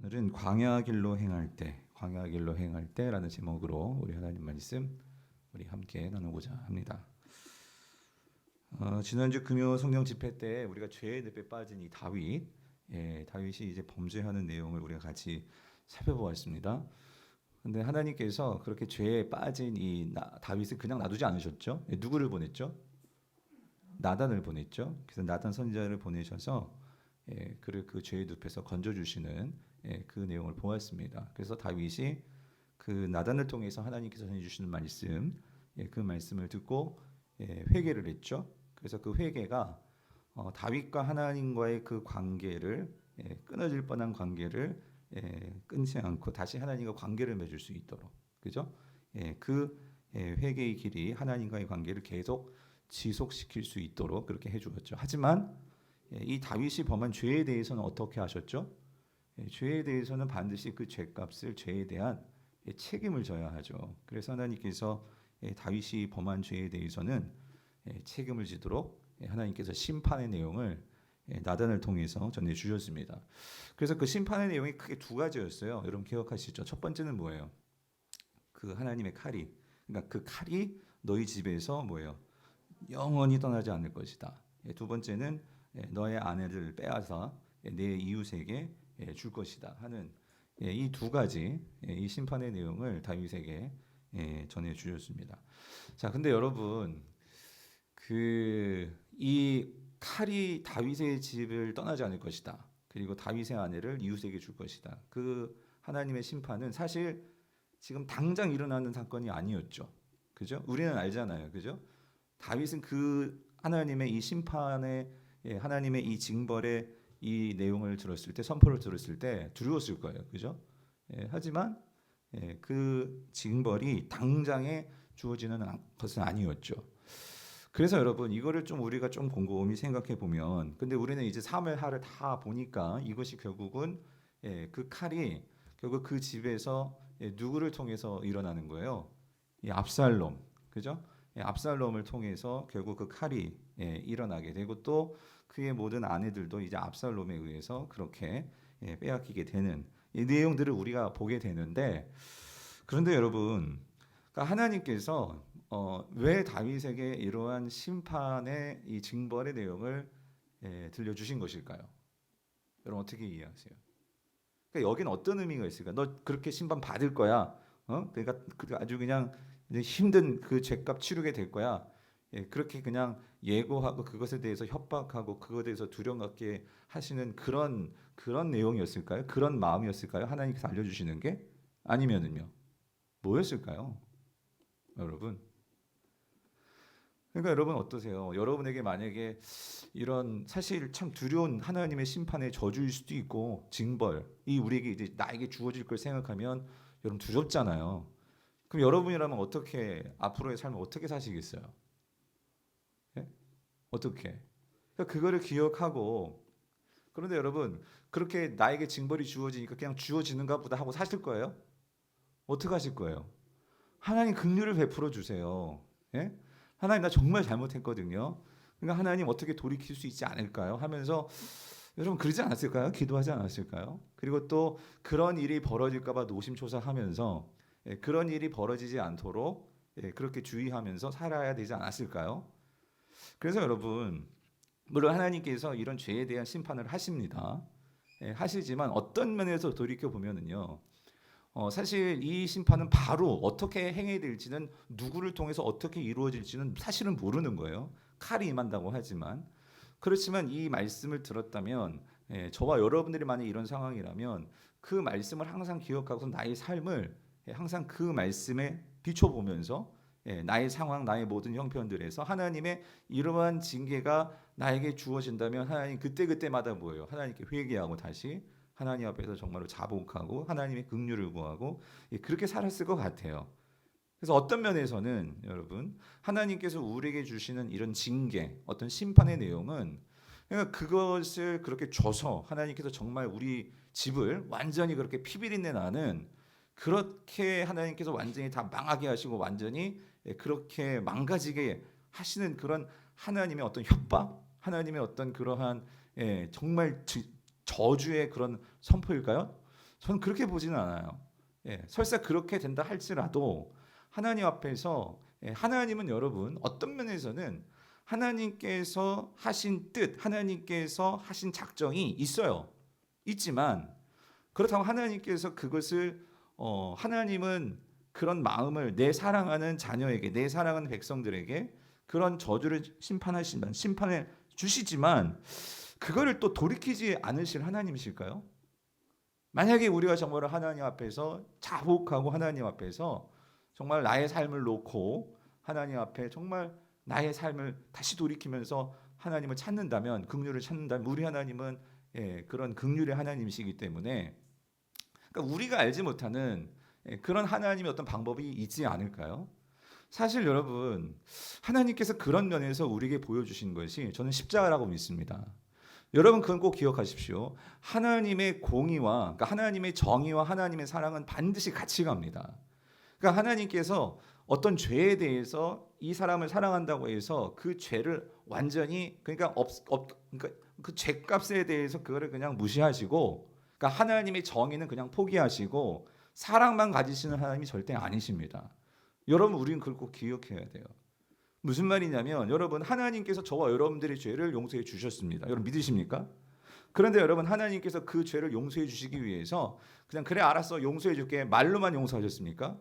오늘은 광야 길로 행할 때, 광야 길로 행할 때라는 제목으로 우리 하나님 말씀 우리 함께 나누고자 합니다. 지난주 금요 성령 집회 때 우리가 죄의 늪에 빠진 이 다윗, 다윗이 이제 범죄하는 내용을 우리가 같이 살펴보았습니다. 근데 하나님께서 그렇게 죄에 빠진 이 다윗을 그냥 놔두지 않으셨죠? 누구를 보냈죠? 나단을 보냈죠. 그래서 나단 선지자를 보내셔서 그를 그 죄의 늪에서 건져주시는 그 내용을 보았습니다. 그래서 다윗이 그 나단을 통해서 하나님께서 전해주시는 말씀, 그 말씀을 듣고 회개를 했죠. 그래서 그 회개가 다윗과 하나님과의 그 관계를 끊어질 뻔한 관계를 끊지 않고 다시 하나님과 관계를 맺을 수 있도록, 그죠? 그 회개의 길이 하나님과의 관계를 계속 지속시킬 수 있도록 그렇게 해주었죠. 하지만 이 다윗이 범한 죄에 대해서는 어떻게 하셨죠? 죄에 대해서는 반드시 그 죄값을 죄에 대한 책임을 져야 하죠. 그래서 하나님께서 다윗이 범한 죄에 대해서는 책임을 지도록 하나님께서 심판의 내용을 나단을 통해서 전해 주셨습니다. 그래서 그 심판의 내용이 크게 두 가지였어요. 여러분 기억하시죠? 첫 번째는 뭐예요? 그 하나님의 칼이, 그러니까 그 칼이 너희 집에서 뭐예요? 영원히 떠나지 않을 것이다. 두 번째는 너의 아내를 빼앗아 내 이웃에게 줄 것이다 하는 이 두 가지 이 심판의 내용을 다윗에게 전해 주셨습니다. 자, 근데 여러분 이 칼이 다윗의 집을 떠나지 않을 것이다. 그리고 다윗의 아내를 이웃에게 줄 것이다. 그 하나님의 심판은 사실 지금 당장 일어나는 사건이 아니었죠. 그죠? 우리는 알잖아요. 그죠? 다윗은 그 하나님의 이 심판의 하나님의 이 징벌의 이 내용을 들었을 때, 선포를 들었을 때 두려웠을 거예요. 그죠? 하지만 그 징벌이 당장에 주어지는 것은 아니었죠. 그래서 여러분 이거를 좀 우리가 좀 곰곰이 생각해 보면, 근데 우리는 이제 사무엘하를 다 보니까 이것이 결국은 그 칼이 결국 그 집에서 누구를 통해서 일어나는 거예요? 이 압살롬, 그죠? 압살롬을 통해서 결국 그 칼이 일어나게 되고 또 그의 모든 아내들도 이제 압살롬에 의해서 그렇게 빼앗기게 되는 이 내용들을 우리가 보게 되는데, 그런데 여러분, 그러니까 하나님께서 왜 다윗에게 이러한 심판의 이 징벌의 내용을 들려주신 것일까요? 여러분 어떻게 이해하세요? 그러니까 여기는 어떤 의미가 있을까? 너 그렇게 심판 받을 거야. 그러니까 아주 그냥 힘든 그 죄값 치르게 될 거야. 그렇게 그냥 예고하고 그것에 대해서 협박하고 그것에 대해서 두려움갖게 하시는 그런 내용이었을까요? 그런 마음이었을까요? 하나님께서 알려주시는 게 아니면은요 뭐였을까요, 여러분? 그러니까 여러분 어떠세요? 여러분에게 만약에 이런 사실 참 두려운 하나님의 심판의 저주일 수도 있고 징벌이 우리에게 이제 나에게 주어질 걸 생각하면 여러분 두렵잖아요. 그럼 여러분이라면 어떻게 앞으로의 삶을 어떻게 사시겠어요? 예? 어떻게? 그러니까 그거를 기억하고, 그런데 여러분 그렇게 나에게 징벌이 주어지니까 그냥 주어지는가 보다 하고 사실 거예요? 어떻게 하실 거예요? 하나님 긍휼을 베풀어 주세요. 예? 하나님 나 정말 잘못했거든요. 그러니까 하나님 어떻게 돌이킬 수 있지 않을까요? 하면서 여러분 그러지 않았을까요? 기도하지 않았을까요? 그리고 또 그런 일이 벌어질까 봐 노심초사하면서 그런 일이 벌어지지 않도록 그렇게 주의하면서 살아야 되지 않았을까요? 그래서 여러분 물론 하나님께서 이런 죄에 대한 심판을 하십니다. 하시지만 어떤 면에서 돌이켜 보면은요, 사실 이 심판은 바로 어떻게 행해야 될지는, 누구를 통해서 어떻게 이루어질지는 사실은 모르는 거예요. 칼이 임한다고 하지만. 그렇지만 이 말씀을 들었다면, 저와 여러분들이 만약 이런 상황이라면 그 말씀을 항상 기억하고 나의 삶을 항상 그 말씀에 비춰보면서 나의 상황, 나의 모든 형편들에서 하나님의 이러한 징계가 나에게 주어진다면 하나님 그때그때마다 뭐예요? 하나님께 회개하고 다시 하나님 앞에서 정말로 자복하고 하나님의 긍휼을 구하고 그렇게 살았을 것 같아요. 그래서 어떤 면에서는 여러분 하나님께서 우리에게 주시는 이런 징계, 어떤 심판의 내용은 그러니까 그것을 그렇게 줘서 하나님께서 정말 우리 집을 완전히 그렇게 피비린내 나는 그렇게 하나님께서 완전히 다 망하게 하시고 완전히 그렇게 망가지게 하시는 그런 하나님의 어떤 협박, 하나님의 어떤 그러한 정말 저주의 그런 선포일까요? 저는 그렇게 보지는 않아요. 예, 설사 그렇게 된다 할지라도 하나님 앞에서 하나님은 여러분 어떤 면에서는 하나님께서 하신 뜻, 하나님께서 하신 작정이 있어요. 있지만 그렇다고 하나님께서 그것을 하나님은 그런 마음을 내 사랑하는 자녀에게, 내 사랑하는 백성들에게 그런 저주를 심판해 주시지만 그거를 또 돌이키지 않으실 하나님이실까요? 만약에 우리가 정말 하나님 앞에서 자복하고 하나님 앞에서 정말 나의 삶을 놓고 하나님 앞에 정말 나의 삶을 다시 돌이키면서 하나님을 찾는다면, 긍휼을 찾는다면 우리 하나님은 그런 긍휼의 하나님이시기 때문에 그러니까 우리가 알지 못하는 그런 하나님의 어떤 방법이 있지 않을까요? 사실 여러분 하나님께서 그런 면에서 우리에게 보여주신 것이 저는 십자가라고 믿습니다. 여러분 그건 꼭 기억하십시오. 하나님의 공의와 그러니까 하나님의 정의와 하나님의 사랑은 반드시 같이 갑니다. 그러니까 하나님께서 어떤 죄에 대해서 이 사람을 사랑한다고 해서 그 죄를 완전히 그러니까 그 죄값에 대해서 그거를 그냥 무시하시고 그러니까 하나님의 정의는 그냥 포기하시고 사랑만 가지시는 하나님이 절대 아니십니다. 여러분 우리는 그걸 꼭 기억해야 돼요. 무슨 말이냐면 여러분 하나님께서 저와 여러분들의 죄를 용서해 주셨습니다. 여러분 믿으십니까? 그런데 여러분 하나님께서 그 죄를 용서해 주시기 위해서 그냥 그래 알았어 용서해 줄게 말로만 용서하셨습니까?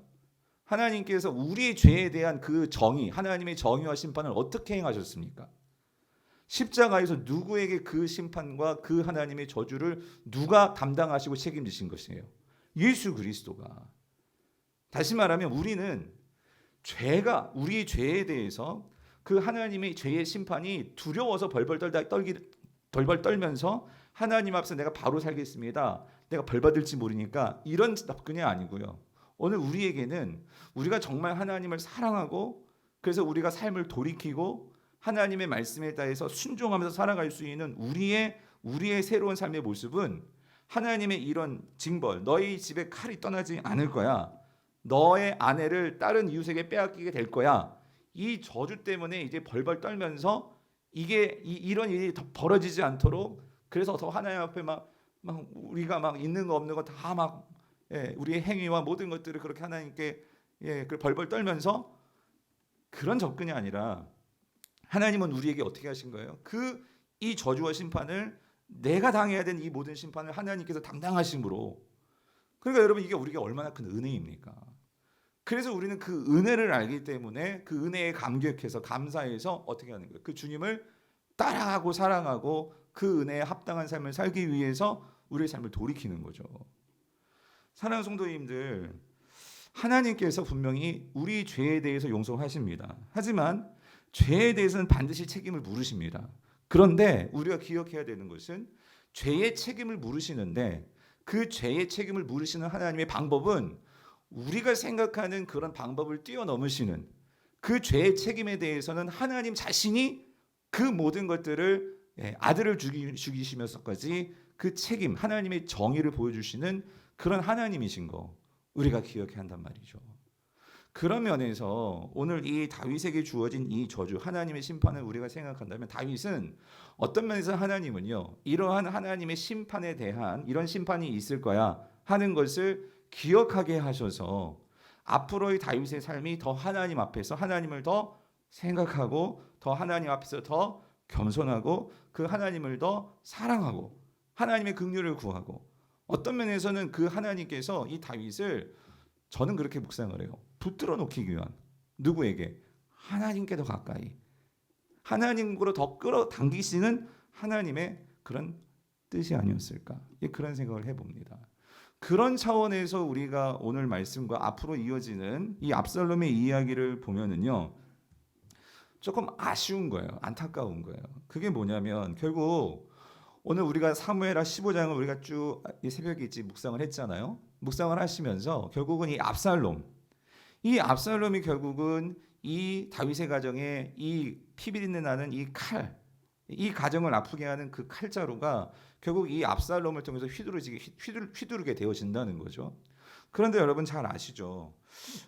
하나님께서 우리의 죄에 대한 그 정의, 하나님의 정의와 심판을 어떻게 행하셨습니까? 십자가에서 누구에게 그 심판과 그 하나님의 저주를 누가 담당하시고 책임지신 것이에요? 예수 그리스도가. 다시 말하면 우리는 우리의 죄에 대해서 그 하나님의 죄의 심판이 두려워서 벌벌 떨면서 하나님 앞에서 내가 바로 살겠습니다. 내가 벌 받을지 모르니까 이런 접근이 아니고요. 오늘 우리에게는 우리가 정말 하나님을 사랑하고 그래서 우리가 삶을 돌이키고 하나님의 말씀에 따라서 순종하면서 살아갈 수 있는 우리의 새로운 삶의 모습은 하나님의 이런 징벌, 너희 집에 칼이 떠나지 않을 거야. 너의 아내를 다른 이웃에게 빼앗기게 될 거야. 이 저주 때문에 이제 벌벌 떨면서 이런 일이 더 벌어지지 않도록 그래서 더 하나님 앞에 막 우리가 막 있는 거 없는 거 다 막 우리의 행위와 모든 것들을 그렇게 하나님께 그 벌벌 떨면서 그런 접근이 아니라 하나님은 우리에게 어떻게 하신 거예요? 이 저주와 심판을 내가 당해야 되는 이 모든 심판을 하나님께서 담당하심으로 그러니까 여러분 이게 우리가 얼마나 큰 은혜입니까? 그래서 우리는 그 은혜를 알기 때문에 그 은혜에 감격해서 감사해서 어떻게 하는 거예요? 그 주님을 따라하고 사랑하고 그 은혜에 합당한 삶을 살기 위해서 우리의 삶을 돌이키는 거죠. 사랑하는 성도님들, 하나님께서 분명히 우리 죄에 대해서 용서하십니다. 하지만 죄에 대해서는 반드시 책임을 물으십니다. 그런데 우리가 기억해야 되는 것은 죄의 책임을 물으시는데 그 죄의 책임을 물으시는 하나님의 방법은 우리가 생각하는 그런 방법을 뛰어넘으시는 그 죄의 책임에 대해서는 하나님 자신이 그 모든 것들을 아들을 죽이시면서까지 그 책임, 하나님의 정의를 보여주시는 그런 하나님이신 거 우리가 기억해야 한단 말이죠. 그런 면에서 오늘 이 다윗에게 주어진 이 저주, 하나님의 심판을 우리가 생각한다면 다윗은 어떤 면에서 하나님은요, 이러한 하나님의 심판에 대한 이런 심판이 있을 거야 하는 것을 기억하게 하셔서 앞으로의 다윗의 삶이 더 하나님 앞에서 하나님을 더 생각하고 더 하나님 앞에서 더 겸손하고 그 하나님을 더 사랑하고 하나님의 긍휼을 구하고 어떤 면에서는 그 하나님께서 이 다윗을 저는 그렇게 묵상을 해요. 붙들어 놓기 위한 누구에게? 하나님께 더 가까이 하나님으로 더 끌어당기시는 하나님의 그런 뜻이 아니었을까? 그런 생각을 해봅니다. 그런 차원에서 우리가 오늘 말씀과 앞으로 이어지는 이 압살롬의 이야기를 보면은요 조금 아쉬운 거예요. 안타까운 거예요. 그게 뭐냐면 결국 오늘 우리가 사무엘하 15장을 우리가 쭉 새벽에 있지 묵상을 했잖아요. 묵상을 하시면서 결국은 이 압살롬이 결국은 이 다윗의 가정에 이 피비린내 나는 이 칼, 이 가정을 아프게 하는 그 칼자루가 결국 이 압살롬을 통해서 휘두르게 되어진다는 거죠. 그런데 여러분 잘 아시죠?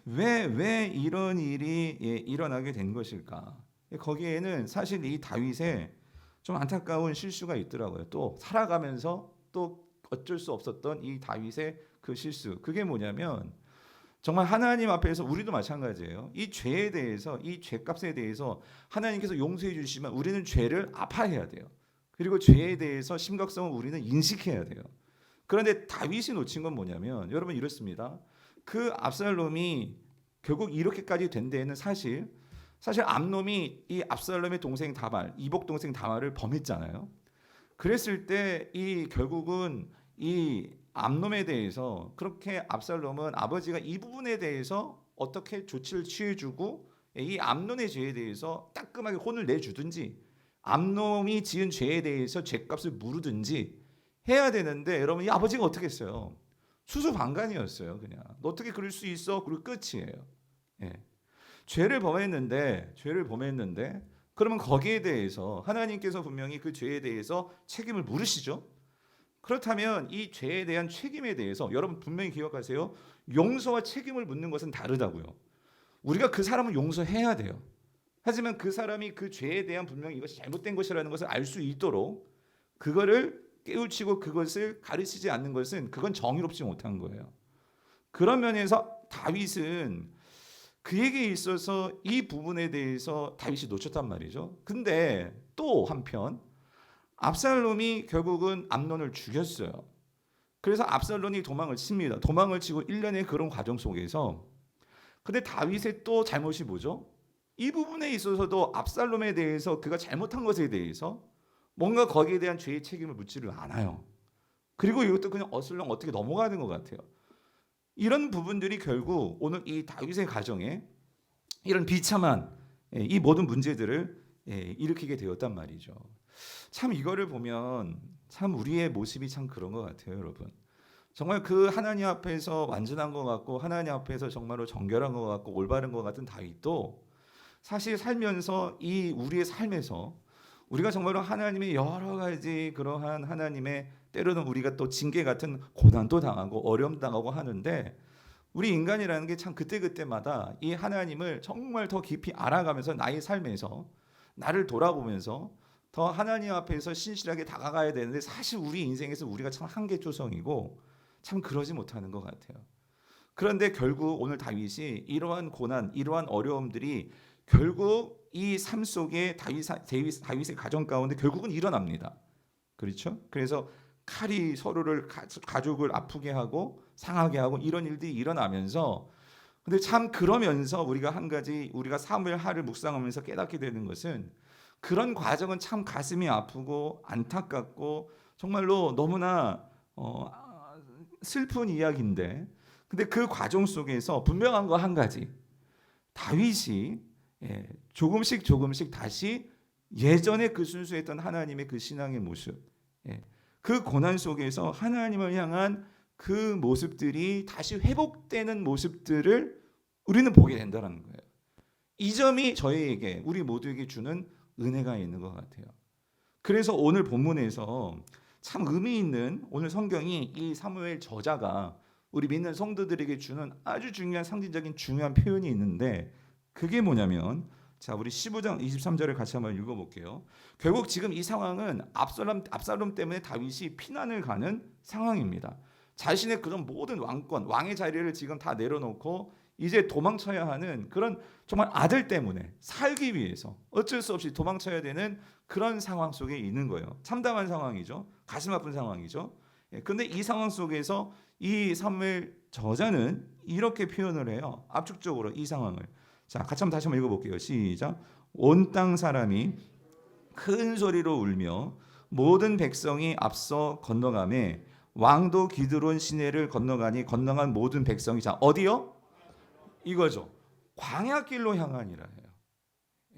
왜 이런 일이 일어나게 된 것일까? 거기에는 사실 이 다윗의 좀 안타까운 실수가 있더라고요. 또 살아가면서 또 어쩔 수 없었던 이 다윗의 그 실수. 그게 뭐냐면 정말 하나님 앞에서 우리도 마찬가지예요. 이 죄에 대해서, 이 죄값에 대해서 하나님께서 용서해 주시면 우리는 죄를 아파해야 돼요. 그리고 죄에 대해서 심각성을 우리는 인식해야 돼요. 그런데 다윗이 놓친 건 뭐냐면 여러분 이렇습니다. 그 압살롬이 결국 이렇게까지 된 데에는 사실 암놈이 이 압살롬의 동생 다말, 이복 동생 다말을 범했잖아요. 그랬을 때 이 결국은 이 암놈에 대해서 그렇게 압살롬은 아버지가 이 부분에 대해서 어떻게 조치를 취해주고 이 암놈의 죄에 대해서 따끔하게 혼을 내주든지 암놈이 지은 죄에 대해서 죄값을 물으든지 해야 되는데 여러분 이 아버지가 어떻게 했어요? 수수방관이었어요. 그냥 너 어떻게 그럴 수 있어? 그리고 끝이에요. 예. 죄를 범했는데 그러면 거기에 대해서 하나님께서 분명히 그 죄에 대해서 책임을 물으시죠. 그렇다면 이 죄에 대한 책임에 대해서 여러분 분명히 기억하세요. 용서와 책임을 묻는 것은 다르다고요. 우리가 그 사람을 용서해야 돼요. 하지만 그 사람이 그 죄에 대한 분명히 이것이 잘못된 것이라는 것을 알 수 있도록 그거를 깨우치고 그것을 가르치지 않는 것은 그건 정의롭지 못한 거예요. 그런 면에서 다윗은 그에게 있어서 이 부분에 대해서 다윗이 놓쳤단 말이죠. 근데 또 한편 압살롬이 결국은 암논을 죽였어요. 그래서 압살롬이 도망을 칩니다. 도망을 치고 1년의 그런 과정 속에서 근데 다윗의 또 잘못이 뭐죠? 이 부분에 있어서도 압살롬에 대해서 그가 잘못한 것에 대해서 뭔가 거기에 대한 죄의 책임을 묻지를 않아요. 그리고 이것도 그냥 어슬렁 어떻게 넘어가는 것 같아요. 이런 부분들이 결국 오늘 이 다윗의 가정에 이런 비참한 이 모든 문제들을 일으키게 되었단 말이죠. 참 이거를 보면 참 우리의 모습이 참 그런 것 같아요, 여러분. 정말 그 하나님 앞에서 완전한 것 같고 하나님 앞에서 정말로 정결한 것 같고 올바른 것 같은 다윗도 사실 살면서 이 우리의 삶에서 우리가 정말로 하나님의 여러 가지 그러한 하나님의 때로는 우리가 또 징계 같은 고난도 당하고 어려움 당하고 하는데 우리 인간이라는 게 참 그때그때마다 이 하나님을 정말 더 깊이 알아가면서 나의 삶에서 나를 돌아보면서 더 하나님 앞에서 신실하게 다가가야 되는데 사실 우리 인생에서 우리가 참 한계초성이고 참 그러지 못하는 것 같아요. 그런데 결국 오늘 다윗이 이러한 고난, 이러한 어려움들이 결국 이 삶 속에 다윗의 가정 가운데 결국은 일어납니다. 그렇죠? 그래서 칼이 서로를 가족을 아프게 하고 상하게 하고 이런 일들이 일어나면서 근데 참 그러면서 우리가 한 가지 우리가 사무엘 하를 묵상하면서 깨닫게 되는 것은 그런 과정은 참 가슴이 아프고 안타깝고 정말로 너무나 슬픈 이야기인데 근데 그 과정 속에서 분명한 거 한 가지 다윗이 조금씩 다시 예전에 그 순수했던 하나님의 그 신앙의 모습 그 고난 속에서 하나님을 향한 그 모습들이 다시 회복되는 모습들을 우리는 보게 된다는 거예요. 이 점이 저희에게 우리 모두에게 주는 은혜가 있는 것 같아요. 그래서 오늘 본문에서 참 의미 있는 오늘 성경이 이 사무엘 저자가 우리 믿는 성도들에게 주는 아주 중요한 상징적인 중요한 표현이 있는데 그게 뭐냐면 자 우리 15장 23절을 같이 한번 읽어볼게요. 결국 지금 이 상황은 압살롬 때문에 다윗이 피난을 가는 상황입니다. 자신의 그런 모든 왕권, 왕의 자리를 지금 다 내려놓고 이제 도망쳐야 하는 그런 정말 아들 때문에 살기 위해서 어쩔 수 없이 도망쳐야 되는 그런 상황 속에 있는 거예요. 참담한 상황이죠. 가슴 아픈 상황이죠. 그런데 이 상황 속에서 이 사무엘 저자는 이렇게 표현을 해요. 압축적으로 이 상황을. 자, 같이 한번 다시 한번 읽어볼게요. 시작. 온 땅 사람이 큰 소리로 울며 모든 백성이 앞서 건너가매 왕도 기드론 시내를 건너간 모든 백성이 자 어디요? 이거죠. 광야길로 향하니라 해요.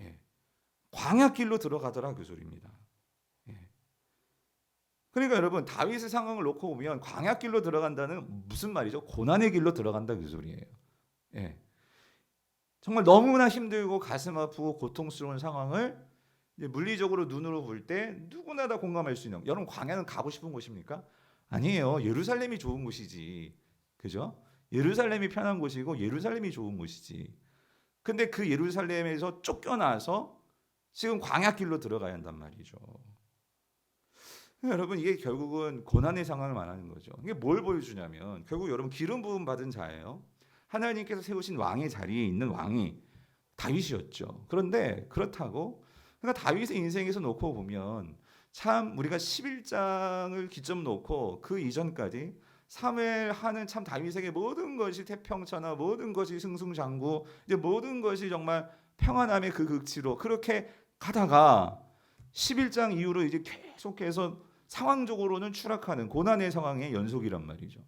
예. 광야길로 들어가더라 그 소리입니다. 예. 그러니까 여러분 다윗의 상황을 놓고 보면 광야길로 들어간다는 무슨 말이죠? 고난의 길로 들어간다 그 소리예요. 예. 정말 너무나 힘들고 가슴 아프고 고통스러운 상황을 이제 물리적으로 눈으로 볼 때 누구나 다 공감할 수 있는. 여러분 광야는 가고 싶은 곳입니까? 아니에요. 예루살렘이 좋은 곳이지. 그죠? 예루살렘이 편한 곳이고 예루살렘이 좋은 곳이지. 근데 그 예루살렘에서 쫓겨나서 지금 광야길로 들어가야 한단 말이죠. 여러분 이게 결국은 고난의 상황을 말하는 거죠. 이게 뭘 보여주냐면 결국 여러분 기름 부음 받은 자예요. 하나님께서 세우신 왕의 자리에 있는 왕이 다윗이었죠. 그런데 그렇다고 그러니까 다윗의 인생에서 놓고 보면 참 우리가 11장을 기점 놓고 그 이전까지 사무엘 하는 참 다윗에게 모든 것이 태평천하 모든 것이 승승장구 이제 모든 것이 정말 평안함의 그 극치로 그렇게 가다가 11장 이후로 이제 계속해서 상황적으로는 추락하는 고난의 상황의 연속이란 말이죠.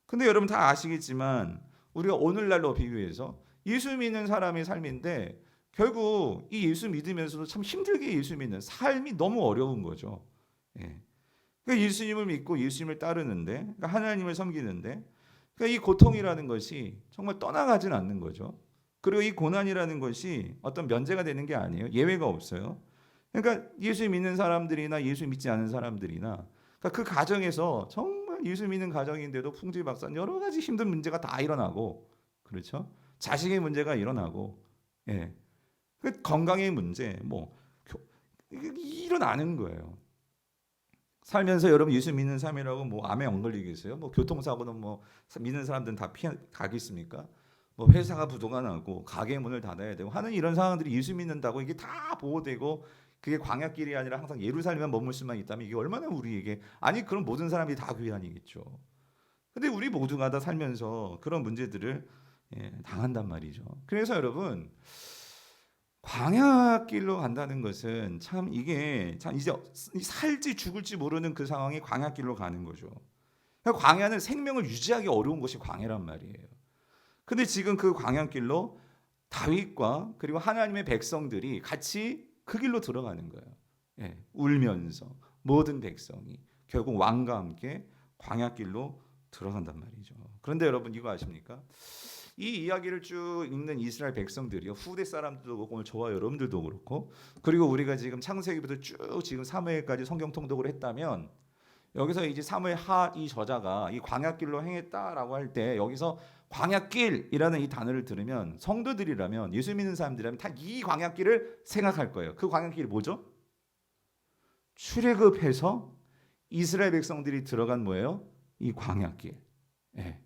근데 여러분 다 아시겠지만 우리가 오늘날로 비교해서 예수 믿는 사람의 삶인데 결국 이 예수 믿으면서도 참 힘들게 예수 믿는 삶이 너무 어려운 거죠. 예. 그러니까 예수님을 믿고 예수님을 따르는데 그러니까 하나님을 섬기는데 그러니까 이 고통이라는 것이 정말 떠나가진 않는 거죠. 그리고 이 고난이라는 것이 어떤 면제가 되는 게 아니에요. 예외가 없어요. 그러니까 예수 믿는 사람들이나 예수 믿지 않은 사람들이나 그러니까 그 가정에서 정말 예수 믿는 가정인데도 풍지박산 여러 가지 힘든 문제가 다 일어나고 그렇죠? 자식의 문제가 일어나고 예. 그 건강의 문제 뭐 일어나는 거예요. 살면서 여러분 예수 믿는 삶이라고 뭐 암에 안 걸리겠어요? 뭐 교통사고는 뭐 믿는 사람들은 다 가겠습니까? 뭐 회사가 부도가 나고 가게 문을 닫아야 되고 하는 이런 상황들이 예수 믿는다고 이게 다 보호되고 그게 광야길이 아니라 항상 예루살렘에 머물 수만 있다면 이게 얼마나 우리에게 아니 그럼 모든 사람들이 다 교회 다니겠죠. 근데 우리 모두가 다 살면서 그런 문제들을 당한단 말이죠. 그래서 여러분 광야길로 간다는 것은 참 이게 참 이제 살지 죽을지 모르는 그 상황이 광야길로 가는 거죠. 그러니까 광야는 생명을 유지하기 어려운 것이 광야란 말이에요. 근데 지금 그 광야길로 다윗과 그리고 하나님의 백성들이 같이 그 길로 들어가는 거예요. 예, 울면서 모든 백성이 결국 왕과 함께 광야길로 들어간단 말이죠. 그런데 여러분 이거 아십니까? 이 이야기를 쭉 읽는 이스라엘 백성들이요 후대 사람들도 그렇고 오늘 저와 여러분들도 그렇고 그리고 우리가 지금 창세기부터 쭉 지금 사무엘까지 성경 통독을 했다면 여기서 이제 사무엘 하 이 저자가 이 광야길로 행했다라고 할 때 여기서 광야길이라는 이 단어를 들으면 성도들이라면 예수 믿는 사람들이라면 다 이 광야길을 생각할 거예요. 그 광야길이 뭐죠? 출애굽해서 이스라엘 백성들이 들어간 뭐예요? 이 광야길. 예.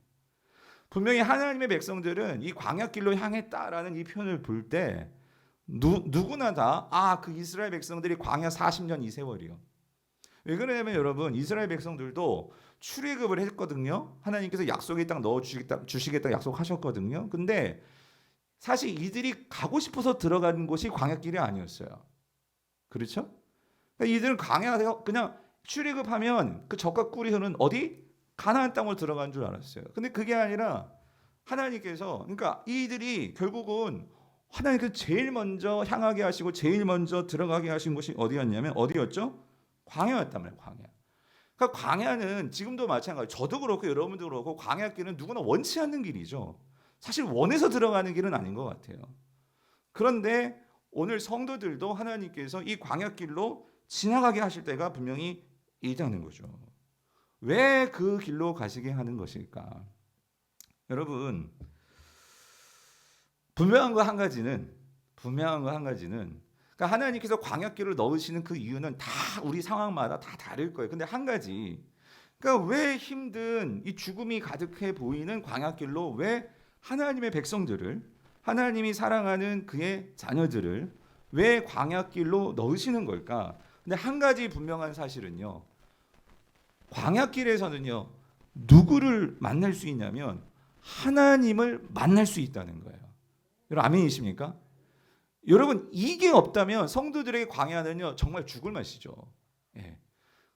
분명히 하나님의 백성들은 이 광야길로 향했다라는 이 표현을 볼 때 누구나 다 그 이스라엘 백성들이 광야 40년 이 세월이요. 왜 그러냐면 여러분 이스라엘 백성들도 출애굽을 했거든요. 하나님께서 약속의 땅 넣어 주시겠다 약속하셨거든요. 근데 사실 이들이 가고 싶어서 들어간 곳이 광야길이 아니었어요. 그렇죠? 그러니까 이들은 광야에서 그냥 출애굽하면 그 젖과 꿀이 흐르는 어디? 가나안 땅으로 들어간 줄 알았어요. 근데 그게 아니라 하나님께서 그러니까 이들이 결국은 하나님께서 제일 먼저 향하게 하시고 제일 먼저 들어가게 하신 곳이 어디였냐면 어디였죠? 광야였단 말이에요. 광야. 그러니까 광야는 지금도 마찬가지. 저도 그렇고 여러분도 그렇고 광야길은 누구나 원치 않는 길이죠. 사실 원해서 들어가는 길은 아닌 것 같아요. 그런데 오늘 성도들도 하나님께서 이 광야길로 지나가게 하실 때가 분명히 있다는 거죠. 왜 그 길로 가시게 하는 것일까? 여러분 분명한 거 한 가지는 그러니까 하나님께서 광야길을 넣으시는 그 이유는 다 우리 상황마다 다 다를 거예요. 근데 한 가지 그러니까 왜 힘든 이 죽음이 가득해 보이는 광야길로 왜 하나님의 백성들을 하나님이 사랑하는 그의 자녀들을 왜 광야길로 넣으시는 걸까? 근데 한 가지 분명한 사실은요. 광야길에서는요. 누구를 만날 수 있냐면 하나님을 만날 수 있다는 거예요. 여러분 아멘이십니까? 여러분 이게 없다면 성도들에게 광야는요 정말 죽을 맛이죠. 예.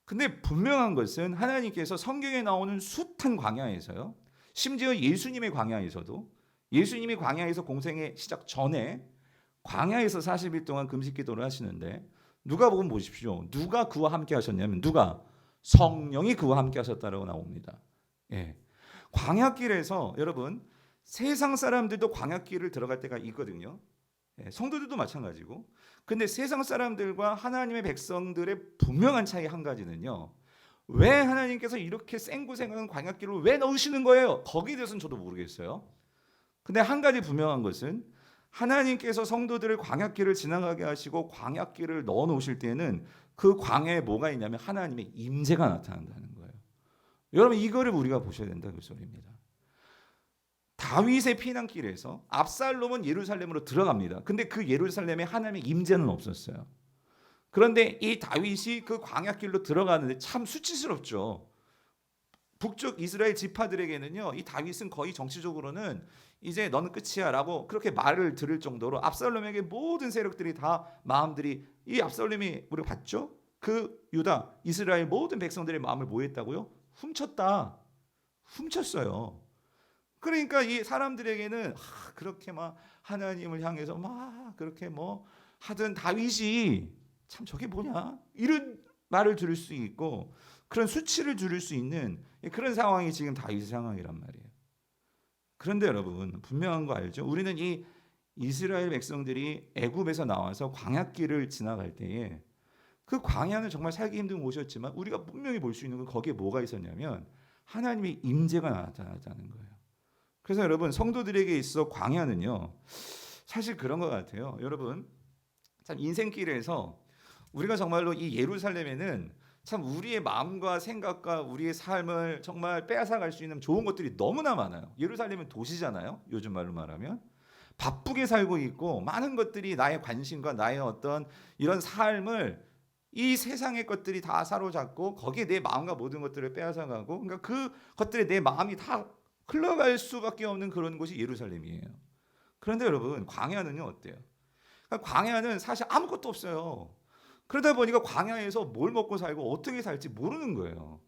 근데 분명한 것은 하나님께서 성경에 나오는 숱한 광야에서요. 심지어 예수님의 광야에서도 예수님이 광야에서 공생의 시작 전에 광야에서 40일 동안 금식 기도를 하시는데 누가복음 보십시오. 누가 그와 함께 하셨냐면 누가 성령이 그와 함께 하셨다라고 나옵니다. 예. 광야길에서 여러분 세상 사람들도 광야길을 들어갈 때가 있거든요. 예, 성도들도 마찬가지고. 근데 세상 사람들과 하나님의 백성들의 분명한 차이 한 가지는요. 왜 하나님께서 이렇게 생고생하는 광야길을 왜 넣으시는 거예요? 거기에 대해서는 저도 모르겠어요. 근데 한 가지 분명한 것은 하나님께서 성도들을 광야길을 지나가게 하시고 광야길을 넣어 놓으실 때는 그 광야에 뭐가 있냐면 하나님의 임재가 나타난다는 거예요. 여러분 이거를 우리가 보셔야 된다 그 소리입니다. 다윗의 피난길에서 압살롬은 예루살렘으로 들어갑니다. 근데 그 예루살렘에 하나님의 임재는 없었어요. 그런데 이 다윗이 그 광야길로 들어가는데 참 수치스럽죠. 북쪽 이스라엘 지파들에게는요, 이 다윗은 거의 정치적으로는 이제 너는 끝이야라고 그렇게 말을 들을 정도로 압살롬에게 모든 세력들이 다 마음들이 이 압살롬이 우리가 봤죠? 그 유다 이스라엘 모든 백성들의 마음을 뭐 했다고요? 훔쳤어요. 그러니까 이 사람들에게는 그렇게 막 하나님을 향해서 막 그렇게 뭐 하던 다윗이 참 저게 뭐냐 이런 말을 들을 수 있고 그런 수치를 들을 수 있는 그런 상황이 지금 다윗의 상황이란 말이에요. 그런데 여러분 분명한 거 알죠? 우리는 이 이스라엘 백성들이 애굽에서 나와서 광야길을 지나갈 때에 그 광야는 정말 살기 힘든 곳이었지만 우리가 분명히 볼 수 있는 건 거기에 뭐가 있었냐면 하나님의 임재가 나타났다는 거예요. 그래서 여러분 성도들에게 있어 광야는요 사실 그런 것 같아요. 여러분 참 인생길에서 우리가 정말로 이 예루살렘에는 참 우리의 마음과 생각과 우리의 삶을 정말 빼앗아갈 수 있는 좋은 것들이 너무나 많아요. 예루살렘은 도시잖아요. 요즘 말로 말하면 바쁘게 살고 있고 많은 것들이 나의 관심과 나의 어떤 이런 삶을 이 세상의 것들이 다 사로잡고 거기에 내 마음과 모든 것들을 빼앗아가고 그러니까 그 것들에 내 마음이 다 흘러갈 수밖에 없는 그런 곳이 예루살렘이에요. 그런데 여러분 광야는요 어때요? 그러니까 광야는 사실 아무것도 없어요. 그러다 보니까 광야에서 뭘 먹고 살고 어떻게 살지 모르는 거예요.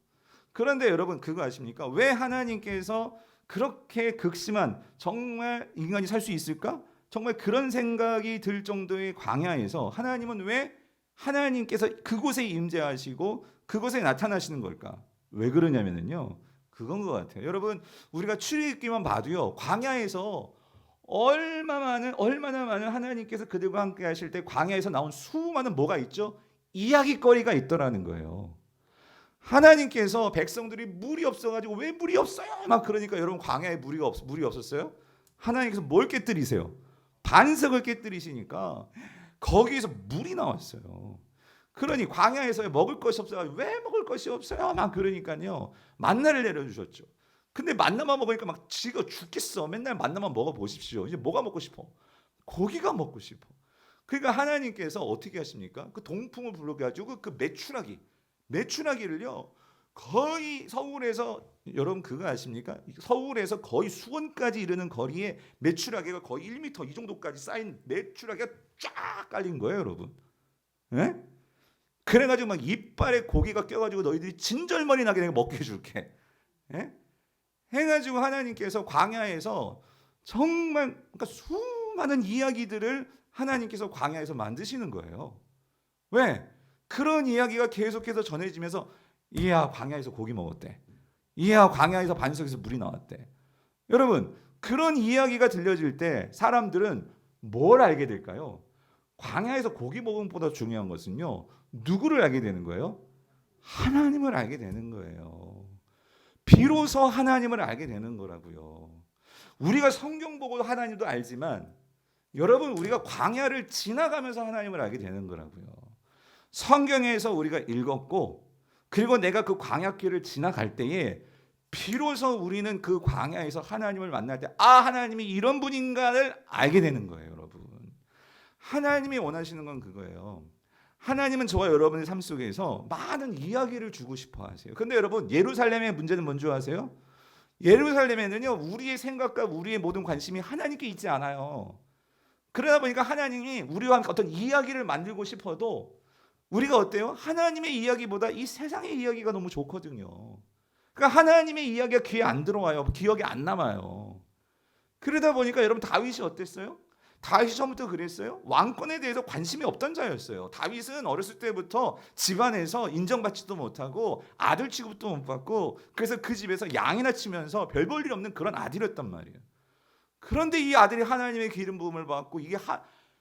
그런데 여러분 그거 아십니까? 왜 하나님께서 그렇게 극심한 정말 인간이 살 수 있을까? 정말 그런 생각이 들 정도의 광야에서 하나님은 왜 하나님께서 그곳에 임재하시고 그곳에 나타나시는 걸까? 왜 그러냐면요. 그건 것 같아요. 여러분 우리가 출애굽기만 봐도요. 광야에서 얼마나 많은 하나님께서 그들과 함께 하실 때 광야에서 나온 수많은 뭐가 있죠? 이야기거리가 있더라는 거예요. 하나님께서 백성들이 물이 없어가지고 왜 물이 없어요? 막 그러니까 여러분 광야에 물이 없었어요? 하나님께서 뭘 깨뜨리세요? 반석을 깨뜨리시니까 거기에서 물이 나왔어요. 그러니 광야에서 먹을 것이 없어요. 왜 먹을 것이 없어요? 막 그러니까요. 만나를 내려주셨죠. 근데 만나만 먹으니까 막 지가 죽겠어. 맨날 만나만 먹어보십시오. 이제 뭐가 먹고 싶어? 고기가 먹고 싶어. 그러니까 하나님께서 어떻게 하십니까? 그 동풍을 불러가지고 그 메추라기를요 거의 서울에서 여러분 그거 아십니까? 서울에서 거의 수원까지 이르는 거리에 메추라기가 거의 1m 이 정도까지 쌓인 메추라기가 쫙 깔린 거예요, 여러분. 예? 그래가지고 막 이빨에 고기가 껴가지고 너희들이 진절머리 나게 내가 먹게 해줄게. 예? 해가지고 하나님께서 광야에서 정말 그러니까 수많은 이야기들을 하나님께서 광야에서 만드시는 거예요. 왜? 그런 이야기가 계속해서 전해지면서 이야 광야에서 고기 먹었대. 이야 광야에서 반석에서 물이 나왔대. 여러분 그런 이야기가 들려질 때 사람들은 뭘 알게 될까요? 광야에서 고기 먹은 것보다 중요한 것은요. 누구를 알게 되는 거예요? 하나님을 알게 되는 거예요. 비로소 하나님을 알게 되는 거라고요. 우리가 성경 보고 하나님도 알지만 여러분 우리가 광야를 지나가면서 하나님을 알게 되는 거라고요. 성경에서 우리가 읽었고 그리고 내가 그 광야길을 지나갈 때에 비로소 우리는 그 광야에서 하나님을 만날 때 하나님이 이런 분인가를 알게 되는 거예요, 여러분. 하나님이 원하시는 건 그거예요. 하나님은 저와 여러분의 삶 속에서 많은 이야기를 주고 싶어 하세요. 근데 여러분 예루살렘의 문제는 뭔지 아세요? 예루살렘에는요 우리의 생각과 우리의 모든 관심이 하나님께 있지 않아요. 그러다 보니까 하나님이 우리와 함께 어떤 이야기를 만들고 싶어도 우리가 어때요? 하나님의 이야기보다 이 세상의 이야기가 너무 좋거든요. 그러니까 하나님의 이야기가 귀에 안 들어와요. 기억에 안 남아요. 그러다 보니까 여러분 다윗이 어땠어요? 다윗이 처음부터 그랬어요? 왕권에 대해서 관심이 없던 자였어요. 다윗은 어렸을 때부터 집안에서 인정받지도 못하고 아들 취급도 못 받고 그래서 그 집에서 양이나 치면서 별 볼 일 없는 그런 아들이었단 말이에요. 그런데 이 아들이 하나님의 기름 부음을 받고 이게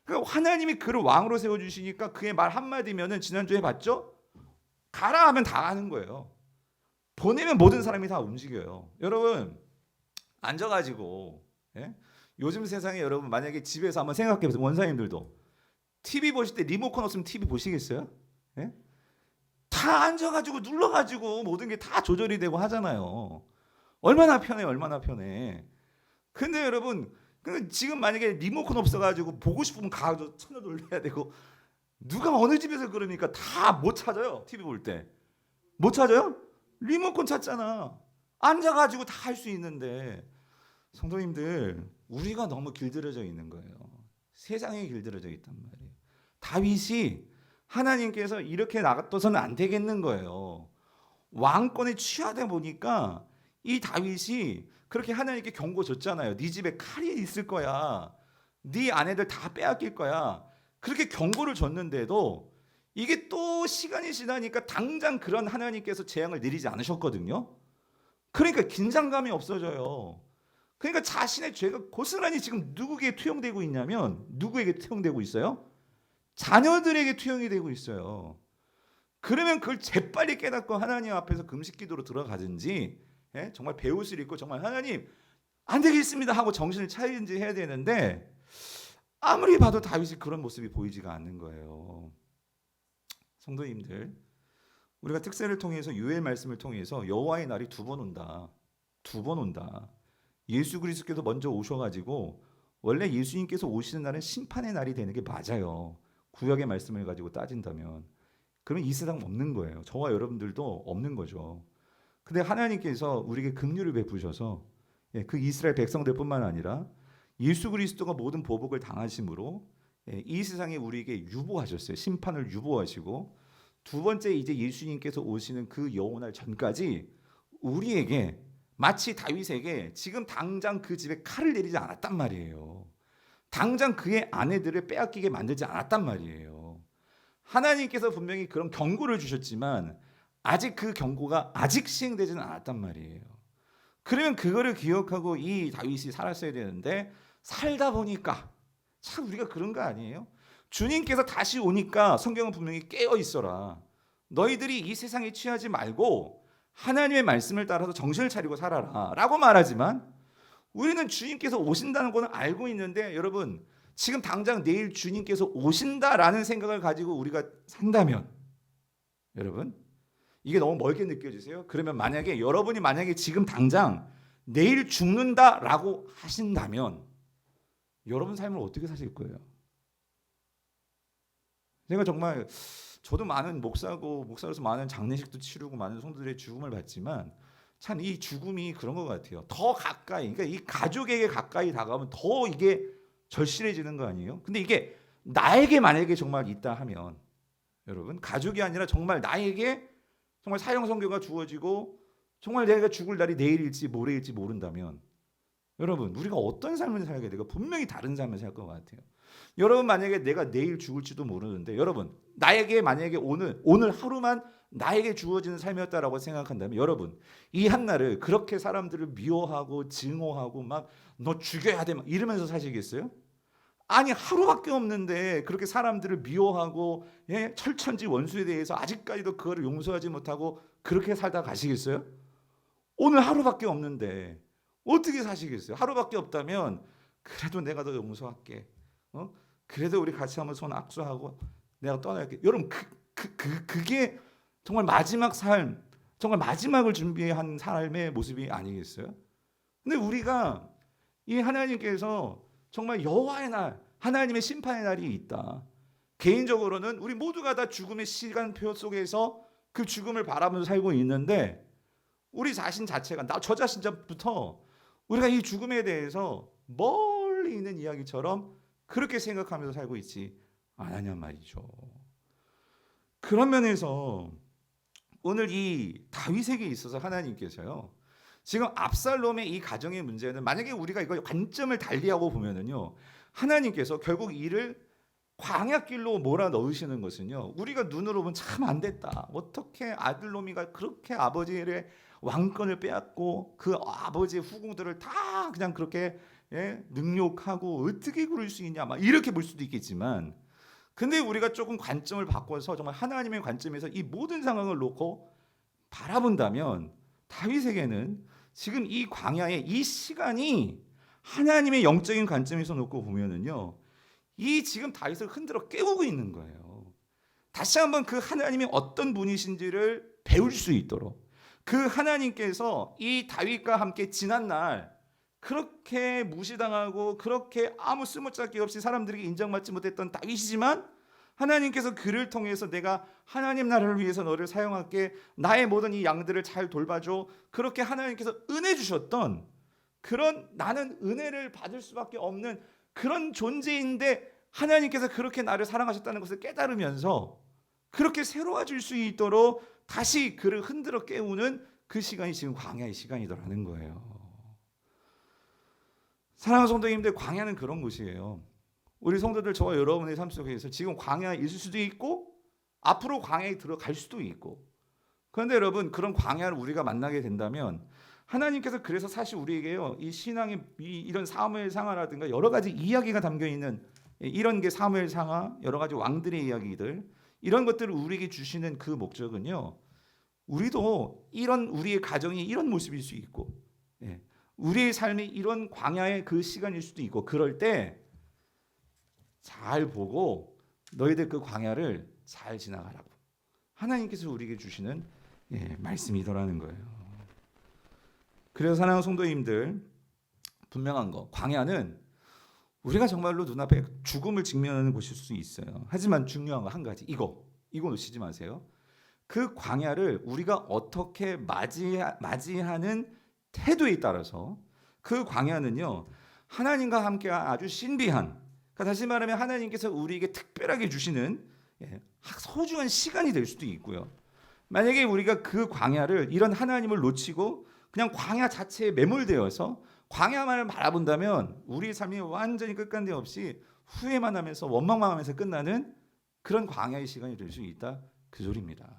그러니까 하나님이 그를 왕으로 세워주시니까 그의 말 한마디면은 지난주에 봤죠? 가라 하면 다 가는 거예요. 보내면 모든 사람이 다 움직여요. 여러분 앉아가지고 요즘 세상에 여러분 만약에 집에서 한번 생각해 보세요. 원사님들도 TV 보실 때 리모컨 없으면 TV 보시겠어요? 예? 다 앉아가지고 눌러가지고 모든 게 다 조절이 되고 하잖아요. 얼마나 편해, 얼마나 편해. 근데 여러분 지금 만약에 리모컨 없어가지고 보고 싶으면 가서 채널 돌려야 되고 누가 어느 집에서 그러니까 다 못 찾아요. TV 볼 때. 못 찾아요? 리모컨 찾잖아. 앉아가지고 다 할 수 있는데 성도님들 우리가 너무 길들여져 있는 거예요. 세상에 길들여져 있단 말이에요. 다윗이 하나님께서 이렇게 놔둬서는 안 되겠는 거예요. 왕권에 취하다 보니까 이 다윗이 그렇게 하나님께 경고 줬잖아요. 네 집에 칼이 있을 거야. 네 아내들 다 빼앗길 거야. 그렇게 경고를 줬는데도 이게 또 시간이 지나니까 당장 그런 하나님께서 재앙을 내리지 않으셨거든요. 그러니까 긴장감이 없어져요. 그러니까 자신의 죄가 고스란히 지금 누구에게 투영되고 있냐면 누구에게 투영되고 있어요? 자녀들에게 투영이 되고 있어요. 그러면 그걸 재빨리 깨닫고 하나님 앞에서 금식기도로 들어가든지 정말 배옷을 입고 정말 하나님 안 되겠습니다 하고 정신을 차리든지 해야 되는데 아무리 봐도 다윗이 그런 모습이 보이지가 않는 거예요. 성도님들 우리가 특세를 통해서 유엘 말씀을 통해서 여호와의 날이 두 번 온다. 두 번 온다. 예수 그리스도께서 먼저 오셔가지고 원래 예수님께서 오시는 날은 심판의 날이 되는 게 맞아요. 구약의 말씀을 가지고 따진다면 그러면 이 세상 없는 거예요. 저와 여러분들도 없는 거죠. 근데 하나님께서 우리에게 긍휼을 베푸셔서 그 이스라엘 백성들뿐만 아니라 예수 그리스도가 모든 보복을 당하심으로 이 세상에 우리에게 유보하셨어요. 심판을 유보하시고 두 번째 이제 예수님께서 오시는 그 영원할 전까지 우리에게 마치 다윗에게 지금 당장 그 집에 칼을 내리지 않았단 말이에요. 당장 그의 아내들을 빼앗기게 만들지 않았단 말이에요. 하나님께서 분명히 그런 경고를 주셨지만 아직 그 경고가 아직 시행되지는 않았단 말이에요. 그러면 그거를 기억하고 이 다윗이 살았어야 되는데 살다 보니까 참 우리가 그런 거 아니에요? 주님께서 다시 오니까 성경은 분명히 깨어 있어라. 너희들이 이 세상에 취하지 말고 하나님의 말씀을 따라서 정신을 차리고 살아라 라고 말하지만 우리는 주님께서 오신다는 거는 알고 있는데 여러분 지금 당장 내일 주님께서 오신다라는 생각을 가지고 우리가 산다면 여러분 이게 너무 멀게 느껴지세요? 그러면 만약에 여러분이 만약에 지금 당장 내일 죽는다라고 하신다면 여러분 삶을 어떻게 사실 거예요? 제가 정말 저도 많은 목사로서 많은 장례식도 치르고 많은 성도들의 죽음을 봤지만 참 이 죽음이 그런 것 같아요. 더 가까이, 그러니까 이 가족에게 가까이 다가오면 더 이게 절실해지는 거 아니에요? 근데 이게 나에게 만약에 정말 있다 하면 여러분 가족이 아니라 정말 나에게 정말 사형 선고가 주어지고 정말 내가 죽을 날이 내일일지 모레일지 모른다면 여러분 우리가 어떤 삶을 살게 되고 분명히 다른 삶을 살 것 같아요. 여러분 만약에 내가 내일 죽을지도 모르는데 여러분 나에게 만약에 오늘 하루만 나에게 주어지는 삶이었다라고 생각한다면 여러분 이 한날을 그렇게 사람들을 미워하고 증오하고 막 너 죽여야 돼 막 이러면서 사시겠어요? 아니 하루밖에 없는데 그렇게 사람들을 미워하고 철천지 원수에 대해서 아직까지도 그거를 용서하지 못하고 그렇게 살다 가시겠어요? 오늘 하루밖에 없는데 어떻게 사시겠어요? 하루밖에 없다면 그래도 내가 더 용서할게. 그래도 우리 같이 한번 손 악수하고 내가 떠날게. 여러분 그게 정말 마지막 삶, 정말 마지막을 준비한 삶의 모습이 아니겠어요? 근데 우리가 이 하나님께서 정말 여호와의 날, 하나님의 심판의 날이 있다. 개인적으로는 우리 모두가 다 죽음의 시간표 속에서 그 죽음을 바라보면서 살고 있는데 우리 자신 자체가 저 자신부터 우리가 이 죽음에 대해서 멀리 있는 이야기처럼 그렇게 생각하면서 살고 있지 않았냔 말이죠. 그런 면에서 오늘 이 다윗에게 있어서 하나님께서요. 지금 압살롬의 이 가정의 문제는 만약에 우리가 이거 관점을 달리하고 보면은요. 하나님께서 결국 이를 광야길로 몰아넣으시는 것은요. 우리가 눈으로 보면 참 안 됐다. 어떻게 아들놈이가 그렇게 아버지의 왕권을 빼앗고 그 아버지의 후궁들을 다 그냥 그렇게 능욕하고 어떻게 그럴 수 있냐 막 이렇게 볼 수도 있겠지만 근데 우리가 조금 관점을 바꿔서 정말 하나님의 관점에서 이 모든 상황을 놓고 바라본다면 다윗에게는 지금 이 광야의 이 시간이 하나님의 영적인 관점에서 놓고 보면은요, 이 지금 다윗을 흔들어 깨우고 있는 거예요. 다시 한번 그 하나님이 어떤 분이신지를 배울 수 있도록, 그 하나님께서 이 다윗과 함께 지난날 그렇게 무시당하고 그렇게 아무 쓸모짝기 없이 사람들에게 인정받지 못했던 다윗이지만 하나님께서 그를 통해서 내가 하나님 나라를 위해서 너를 사용할게, 나의 모든 이 양들을 잘 돌봐줘, 그렇게 하나님께서 은혜 주셨던 그런, 나는 은혜를 받을 수밖에 없는 그런 존재인데 하나님께서 그렇게 나를 사랑하셨다는 것을 깨달으면서 그렇게 새로워질 수 있도록 다시 그를 흔들어 깨우는 그 시간이 지금 광야의 시간이더라는 거예요. 사랑하는 성도님들, 광야는 그런 곳이에요. 우리 성도들, 저와 여러분의 삶 속에서 지금 광야에 있을 수도 있고 앞으로 광야에 들어갈 수도 있고, 그런데 여러분, 그런 광야를 우리가 만나게 된다면 하나님께서 그래서 사실 우리에게요, 이 신앙의 이런 사무엘 상하라든가 여러 가지 이야기가 담겨 있는 이런 게 사무엘 상하, 여러 가지 왕들의 이야기들, 이런 것들을 우리에게 주시는 그 목적은요, 우리도 이런 우리의 가정이 이런 모습일 수 있고, 우리의 삶이 이런 광야의 그 시간일 수도 있고, 그럴 때 잘 보고 너희들 그 광야를 잘 지나가라고 하나님께서 우리에게 주시는 말씀이더라는 거예요. 그래서 사랑하는 성도님들, 분명한 거, 광야는 우리가 정말로 눈앞에 죽음을 직면하는 곳일 수 있어요. 하지만 중요한 거 한 가지, 이거 놓치지 마세요. 그 광야를 우리가 어떻게 맞이하는 태도에 따라서 그 광야는요, 하나님과 함께 아주 신비한, 다시 말하면 하나님께서 우리에게 특별하게 주시는 소중한 시간이 될 수도 있고요. 만약에 우리가 그 광야를, 이런 하나님을 놓치고 그냥 광야 자체에 매몰되어서 광야만을 바라본다면 우리의 삶이 완전히 끝간데 없이 후회만 하면서 원망만 하면서 끝나는 그런 광야의 시간이 될 수 있다, 그 소리입니다.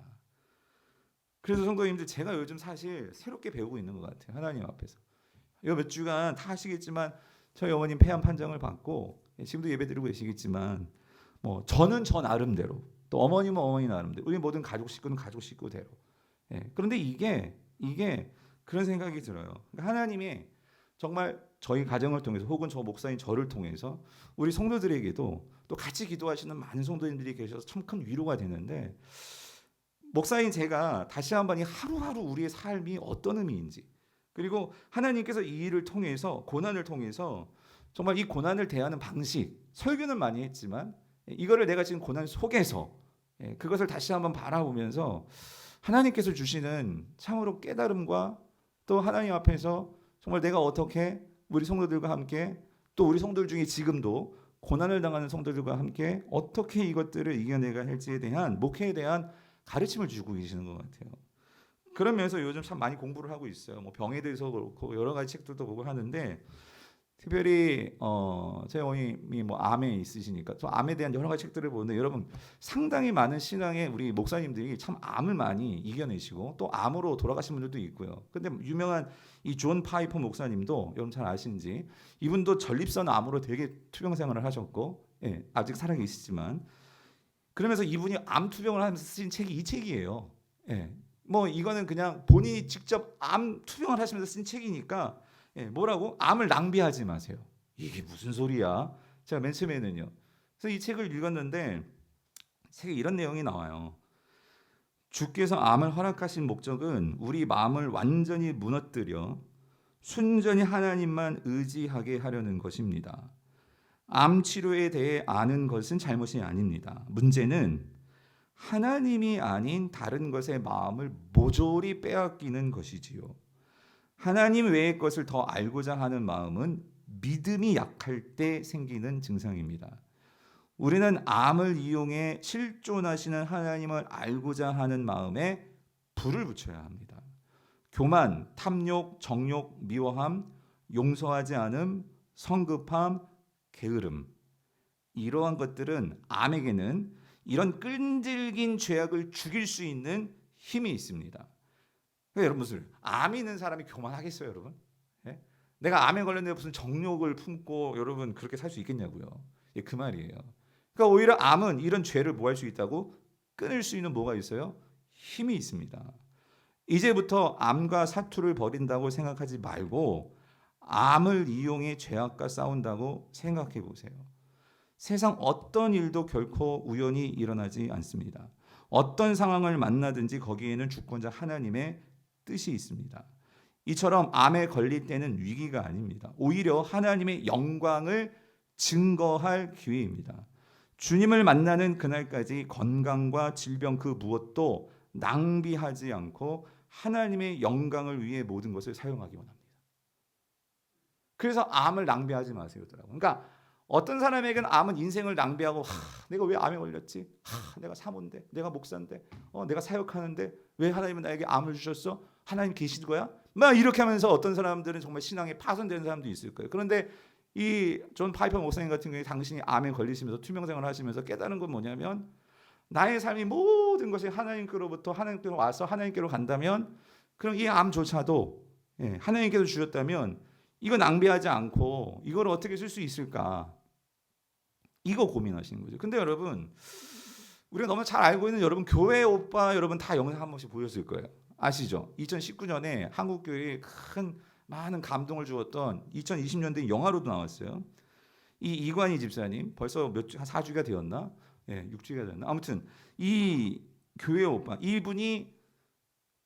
그래서 성도님들, 제가 요즘 사실 새롭게 배우고 있는 것 같아요. 하나님 앞에서. 이 몇 주간 다 아시겠지만 저희 어머님 폐암 판정을 받고 지금도 예배드리고 계시겠지만, 저는 저 나름대로, 또 어머님은 어머니 나름대로, 우리 모든 가족 식구는 가족 식구대로. 그런데 이게 그런 생각이 들어요. 하나님이 정말 저희 가정을 통해서, 혹은 저 목사인 저를 통해서 우리 성도들에게도, 또 같이 기도하시는 많은 성도님들이 계셔서 참 큰 위로가 되는데, 목사인 제가 다시 한번 이 하루하루 우리의 삶이 어떤 의미인지, 그리고 하나님께서 이 일을 통해서, 고난을 통해서 정말 이 고난을 대하는 방식, 설교는 많이 했지만 이거를 내가 지금 고난 속에서 그것을 다시 한번 바라보면서 하나님께서 주시는 참으로 깨달음과, 또 하나님 앞에서 정말 내가 어떻게 우리 성도들과 함께, 또 우리 성도들 중에 지금도 고난을 당하는 성도들과 함께 어떻게 이것들을 이겨내야 할지에 대한, 목회에 대한 가르침을 주고 계시는 것 같아요. 그러면서 요즘 참 많이 공부를 하고 있어요. 병에 대해서 그렇고 여러 가지 책들도 보고 하는데, 특별히 제 어머님이 암에 있으시니까 또 암에 대한 여러 가지 책들을 보는데, 여러분, 상당히 많은 신앙의 우리 목사님들이 참 암을 많이 이겨내시고 또 암으로 돌아가신 분들도 있고요. 근데 유명한 이 존 파이퍼 목사님도 여러분 잘 아시는지, 이분도 전립선 암으로 되게 투병 생활을 하셨고, 아직 살아 계시지만, 그러면서 이분이 암 투병을 하면서 쓰신 책이 이 책이에요. 이거는 그냥 본인이 직접 암 투병을 하시면서 쓴 책이니까, 뭐라고? 암을 낭비하지 마세요. 이게 무슨 소리야? 제가 맨 처음에는요. 그래서 이 책을 읽었는데 책에 이런 내용이 나와요. 주께서 암을 허락하신 목적은 우리 마음을 완전히 무너뜨려 순전히 하나님만 의지하게 하려는 것입니다. 암 치료에 대해 아는 것은 잘못이 아닙니다. 문제는 하나님이 아닌 다른 것에 마음을 모조리 빼앗기는 것이지요. 하나님 외의 것을 더 알고자 하는 마음은 믿음이 약할 때 생기는 증상입니다. 우리는 암을 이용해 실존하시는 하나님을 알고자 하는 마음에 불을 붙여야 합니다. 교만, 탐욕, 정욕, 미워함, 용서하지 않음, 성급함, 게으름, 이러한 것들은 암에게는 이런 끈질긴 죄악을 죽일 수 있는 힘이 있습니다. 여러분, 무슨 암이 있는 사람이 교만하겠어요, 여러분? 내가 암에 걸렸는데 무슨 정욕을 품고 여러분 그렇게 살 수 있겠냐고요. 그 말이에요. 그러니까 오히려 암은 이런 죄를 뭐 할 수 있다고? 끊을 수 있는 뭐가 있어요? 힘이 있습니다. 이제부터 암과 사투를 벌인다고 생각하지 말고 암을 이용해 죄악과 싸운다고 생각해 보세요. 세상 어떤 일도 결코 우연히 일어나지 않습니다. 어떤 상황을 만나든지 거기에는 주권자 하나님의 뜻이 있습니다. 이처럼 암에 걸릴 때는 위기가 아닙니다. 오히려 하나님의 영광을 증거할 기회입니다. 주님을 만나는 그날까지 건강과 질병 그 무엇도 낭비하지 않고 하나님의 영광을 위해 모든 것을 사용하기 원합니다. 그래서 암을 낭비하지 마세요. 그러니까 어떤 사람에게는 암은 인생을 낭비하고 내가 왜 암에 걸렸지? 내가 사모인데, 내가 목사인데, 내가 사역하는데 왜 하나님은 나에게 암을 주셨어? 하나님 계신 거야? 막 이렇게 하면서 어떤 사람들은 정말 신앙에 파손되는 사람도 있을 거예요. 그런데 이 존 파이퍼 목사님 같은 경우에 당신이 암에 걸리시면서 투명생활을 하시면서 깨달은 건 뭐냐면 나의 삶이 모든 것이 하나님께로부터 하나님께로 와서 하나님께로 간다면 그럼 이 암조차도 하나님께서 주셨다면 이거 낭비하지 않고 이걸 어떻게 쓸 수 있을까? 이거 고민하시는 거죠. 근데 여러분 우리가 너무 잘 알고 있는 여러분 교회 오빠 여러분 다 영상 한 번씩 보셨을 거예요. 아시죠? 2019년에 한국 교회에 많은 감동을 주었던 2020년대 영화로도 나왔어요. 이 이관희 집사님 벌써 한 4주가 되었나? 6주가 되었나? 아무튼 이 교회 오빠 이분이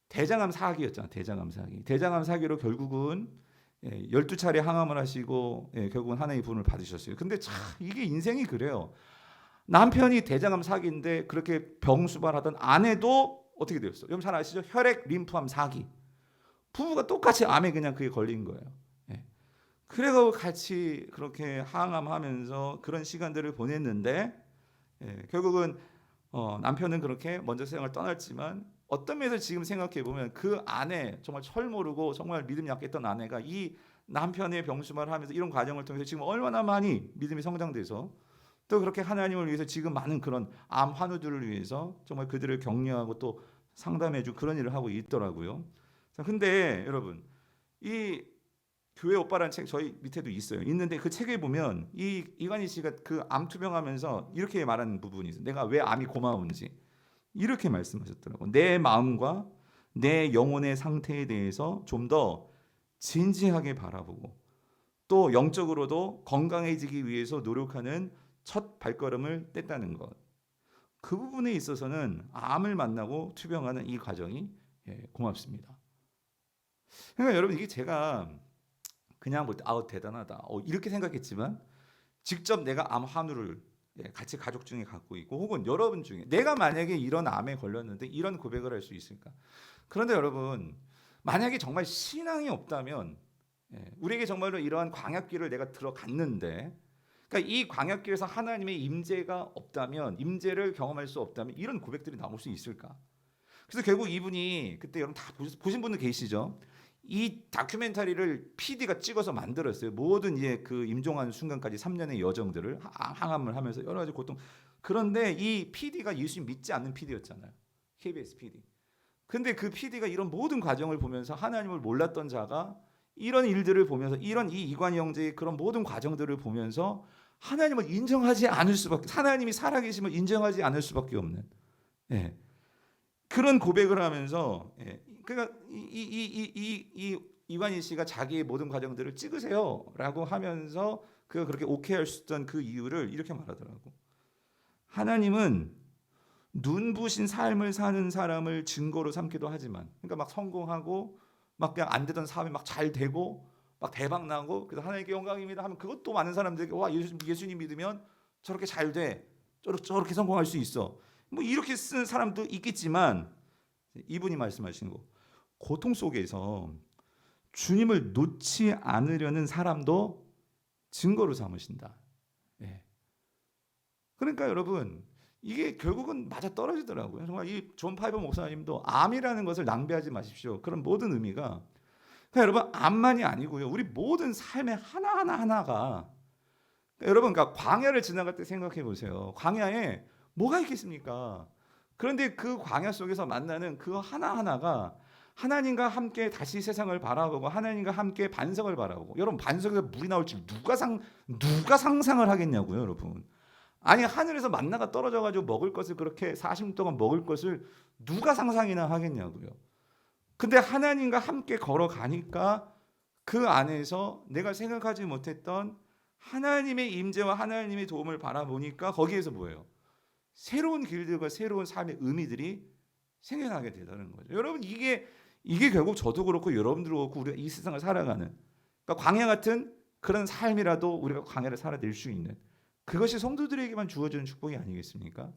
대장암 사기였잖아. 대장암 사기로 결국은 12차례 항암을 하시고 결국은 하나님의 부름을 받으셨어요. 근데 참 이게 인생이 그래요. 남편이 대장암 사기인데 그렇게 병수발하던 아내도 어떻게 되었어? 여러분 잘 아시죠? 혈액 림프암 사기. 부부가 똑같이 암에 그냥 그게 걸린 거예요. 그래서 같이 그렇게 항암하면서 그런 시간들을 보냈는데 결국은 남편은 그렇게 먼저 세상을 떠났지만 어떤 면에서 지금 생각해 보면 그 아내 정말 철 모르고 정말 믿음 약했던 아내가 이 남편의 병수발을 하면서 이런 과정을 통해서 지금 얼마나 많이 믿음이 성장돼서 또 그렇게 하나님을 위해서 지금 많은 그런 암 환우들을 위해서 정말 그들을 격려하고 또 상담해주고 그런 일을 하고 있더라고요. 자, 근데 여러분 이 교회 오빠라는 책 저희 밑에도 있어요. 있는데 그 책에 보면 이 이관희 씨가 그 암 투병하면서 이렇게 말하는 부분이 있어요. 내가 왜 암이 고마운지 이렇게 말씀하셨더라고요. 내 마음과 내 영혼의 상태에 대해서 좀 더 진지하게 바라보고 또 영적으로도 건강해지기 위해서 노력하는 첫 발걸음을 뗐다는 것. 그 부분에 있어서는 암을 만나고 투병하는 이 과정이 고맙습니다. 그러니까 여러분 이게 제가 그냥 볼 때 대단하다 이렇게 생각했지만 직접 내가 암 환우를 같이 가족 중에 갖고 있고 혹은 여러분 중에 내가 만약에 이런 암에 걸렸는데 이런 고백을 할 수 있을까? 그런데 여러분 만약에 정말 신앙이 없다면 우리에게 정말로 이러한 광야길을 내가 들어갔는데 그러니까 이 광야길에서 하나님의 임재가 없다면 임재를 경험할 수 없다면 이런 고백들이 나올 수 있을까? 그래서 결국 이분이 그때 여러분 다 보신 분들 계시죠? 이 다큐멘터리를 PD가 찍어서 만들었어요. 모든 이제 그 임종하는 순간까지 3년의 여정들을 항암을 하면서 여러 가지 고통. 그런데 이 PD가 예수님 믿지 않는 PD였잖아요. KBS PD. 근데 그 PD가 이런 모든 과정을 보면서 하나님을 몰랐던 자가 이런 일들을 보면서 이런 이 이관희 형제의 그런 모든 과정들을 보면서 하나님을 인정하지 않을 수밖에 하나님이 살아계심을 인정하지 않을 수밖에 없는 그런 고백을 하면서 그러니까 이 이관희 씨가 자기의 모든 과정들을 찍으세요라고 하면서 그가 그렇게 오케이할 수 있던 그 이유를 이렇게 말하더라고. 하나님은 눈부신 삶을 사는 사람을 증거로 삼기도 하지만, 그러니까 막 성공하고 막 그냥 안 되던 사업이 막 잘 되고 막 대박 나고 그래서 하나님께 영광입니다 하면 그것도 많은 사람들에게 와 예수님 믿으면 저렇게 잘 돼, 저렇게 성공할 수 있어. 뭐 이렇게 쓰는 사람도 있겠지만 이분이 말씀하시는 거. 고통 속에서 주님을 놓지 않으려는 사람도 증거로 삼으신다. 그러니까 여러분 이게 결국은 맞아 떨어지더라고요. 정말 이 존 파이버 목사님도 암이라는 것을 낭비하지 마십시오. 그런 모든 의미가 그러니까 여러분 암만이 아니고요. 우리 모든 삶의 하나가 그러니까 여러분 그러니까 광야를 지나갈 때 생각해 보세요. 광야에 뭐가 있겠습니까? 그런데 그 광야 속에서 만나는 그 하나하나가 하나님과 함께 다시 세상을 바라보고 하나님과 함께 반석을 바라보고 여러분 반석에서 물이 나올 줄 누가 상상을 하겠냐고요, 여러분. 아니 하늘에서 만나가 떨어져 가지고 먹을 것을 그렇게 40년 동안 먹을 것을 누가 상상이나 하겠냐고요. 근데 하나님과 함께 걸어가니까 그 안에서 내가 생각하지 못했던 하나님의 임재와 하나님의 도움을 바라보니까 거기에서 뭐예요? 새로운 길들과 새로운 삶의 의미들이 생겨나게 되다는 거죠. 여러분 이게 결국 저도 그렇고 여러분들도 그렇고 우리가 이 세상을 살아가는, 그러니까 광야 같은 그런 삶이라도 우리가 광야를 살아낼 수 있는, 그것이 성도들에게만 주어지는 축복이 아니겠습니까?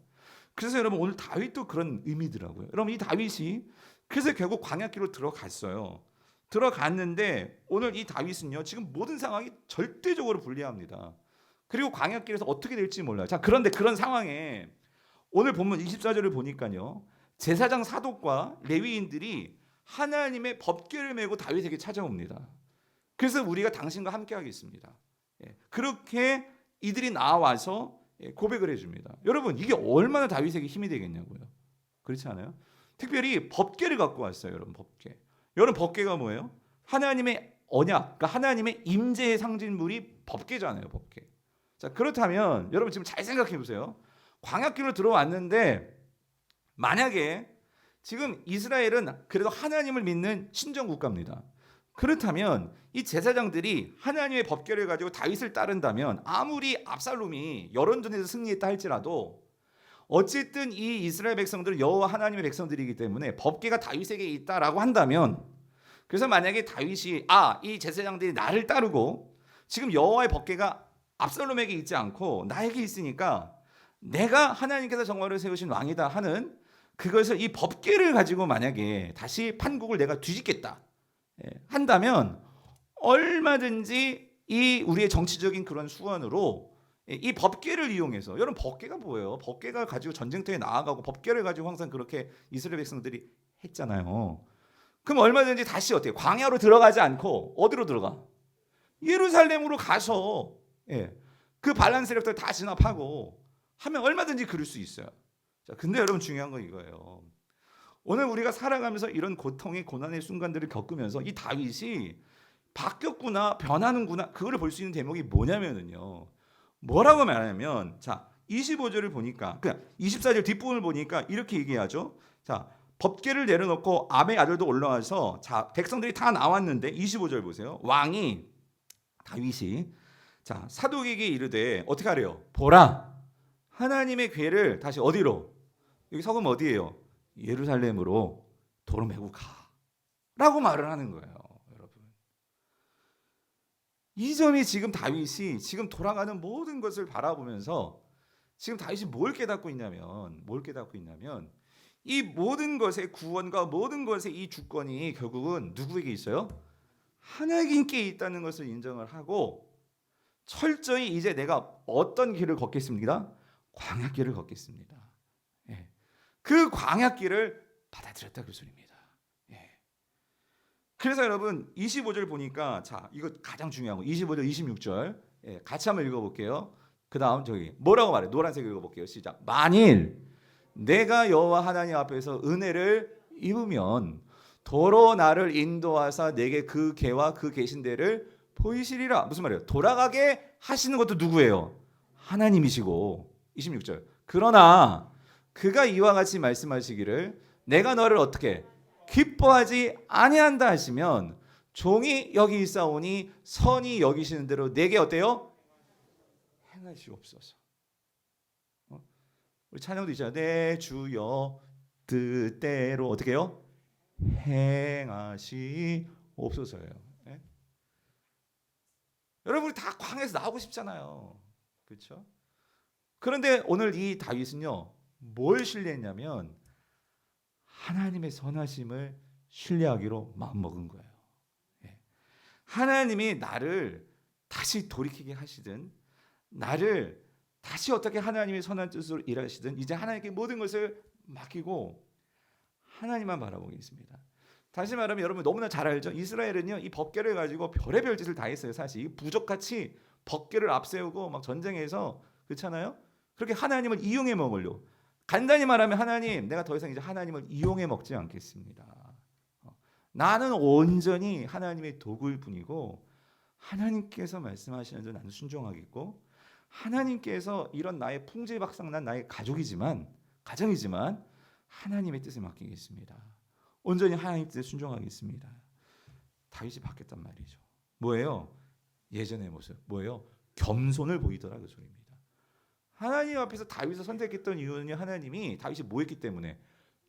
그래서 여러분 오늘 다윗도 그런 의미더라고요. 여러분 이 다윗이 그래서 결국 광야길로 들어갔어요. 들어갔는데 오늘 이 다윗은요 지금 모든 상황이 절대적으로 불리합니다. 그리고 광야길에서 어떻게 될지 몰라요. 자, 그런데 그런 상황에 오늘 본문 24절을 보니까요, 제사장 사독과 레위인들이 하나님의 법궤를 메고 다윗에게 찾아옵니다. 그래서 우리가 당신과 함께 하겠습니다. 그렇게 이들이 나와서 고백을 해줍니다. 여러분 이게 얼마나 다윗에게 힘이 되겠냐고요. 그렇지 않아요? 특별히 법궤를 갖고 왔어요. 여러분 법궤. 여러분 법궤가 뭐예요? 하나님의 언약, 그러니까 하나님의 임재의 상징물이 법궤잖아요. 법궤. 자, 그렇다면 여러분 지금 잘 생각해 보세요. 광야길로 들어왔는데 만약에 지금 이스라엘은 그래도 하나님을 믿는 신정 국가입니다. 그렇다면 이 제사장들이 하나님의 법궤를 가지고 다윗을 따른다면 아무리 압살롬이 여론전에서 승리했다 할지라도 어쨌든 이 이스라엘 백성들은 여호와 하나님의 백성들이기 때문에 법궤가 다윗에게 있다라고 한다면, 그래서 만약에 다윗이 이 제사장들이 나를 따르고 지금 여호와의 법궤가 압살롬에게 있지 않고 나에게 있으니까 내가 하나님께서 정화를 세우신 왕이다 하는 그것을, 이 법궤를 가지고 만약에 다시 판국을 내가 뒤집겠다 한다면 얼마든지 이 우리의 정치적인 그런 수완으로 이 법궤를 이용해서, 여러분 법궤가 뭐예요? 법궤가 가지고 전쟁터에 나아가고 법궤를 가지고 항상 그렇게 이스라엘 백성들이 했잖아요. 그럼 얼마든지 다시 어때요? 광야로 들어가지 않고 어디로 들어가? 예루살렘으로 가서 그 반란 세력들 다 진압하고 하면 얼마든지 그럴 수 있어요. 자, 근데 여러분 중요한 건 이거예요. 오늘 우리가 살아가면서 이런 고통의 고난의 순간들을 겪으면서 이 다윗이 바뀌었구나, 변하는구나, 그거를 볼 수 있는 대목이 뭐냐면은요. 뭐라고 말하냐면, 자 25절을 보니까, 그냥 24절 뒷부분을 보니까 이렇게 얘기하죠. 자, 법궤를 내려놓고 암의 아들도 올라와서, 자 백성들이 다 나왔는데 25절 보세요. 왕이 다윗이 자 사독에게 이르되 어떻게 하래요? 보라, 하나님의 궤를 다시 어디로? 여기 성은 어디예요? 예루살렘으로 도로 메고 가 라고 말을 하는 거예요. 여러분 이 점이 지금 다윗이 지금 돌아가는 모든 것을 바라보면서 지금 다윗이 뭘 깨닫고 있냐면 이 모든 것의 구원과 모든 것의 이 주권이 결국은 누구에게 있어요? 하나님께 있다는 것을 인정을 하고 철저히 이제 내가 어떤 길을 걷겠습니까? 광야길을 걷겠습니다. 그 광야길을 받아들였다 그 소리입니다. 그래서 여러분 25절 보니까, 자 이거 가장 중요한 거 25절 26절 같이 한번 읽어볼게요. 그 다음 저기 뭐라고 말해? 노란색 읽어볼게요. 시작. 만일 내가 여호와 하나님 앞에서 은혜를 입으면 도로 나를 인도하사 내게 그 궤와 그 계신 데를 보이시리라. 무슨 말이에요? 돌아가게 하시는 것도 누구예요? 하나님이시고. 26절. 그러나 그가 이와 같이 말씀하시기를 내가 너를 어떻게 기뻐하지 아니한다 하시면 종이 여기 있사오니 선이 여기시는 대로 내게 어때요? 행하시옵소서. 우리 찬양도 있잖아요. 내 주여 뜻대로 어떻게 해요? 행하시옵소서예요. 여러분 다 광야에서 나오고 싶잖아요. 그렇죠? 그런데 오늘 이 다윗은요 뭘 신뢰했냐면 하나님의 선하심을 신뢰하기로 마음먹은 거예요. 하나님이 나를 다시 돌이키게 하시든 나를 다시 어떻게 하나님의 선한 뜻으로 일하시든 이제 하나님께 모든 것을 맡기고 하나님만 바라보겠습니다. 다시 말하면 여러분 너무나 잘 알죠. 이스라엘은요 이 법궤를 가지고 별의별 짓을 다 했어요. 사실 부족같이 법궤를 앞세우고 막 전쟁해서, 그렇잖아요. 그렇게 하나님을 이용해 먹으려. 간단히 말하면 하나님, 내가 더 이상 이제 하나님을 이용해 먹지 않겠습니다. 나는 온전히 하나님의 도구일 뿐이고 하나님께서 말씀하시는 대로 나는 순종하겠고 하나님께서 이런 나의 풍지박상난 나의 가족이지만 가정이지만 하나님의 뜻에 맡기겠습니다. 온전히 하나님 뜻에 순종하겠습니다. 다윗이 바뀌었단 말이죠. 뭐예요? 예전의 모습. 뭐예요? 겸손을 보이더라 그 소리입니다. 하나님 앞에서 다윗을 선택했던 이유는 하나님이 다윗이 뭐 했기 때문에?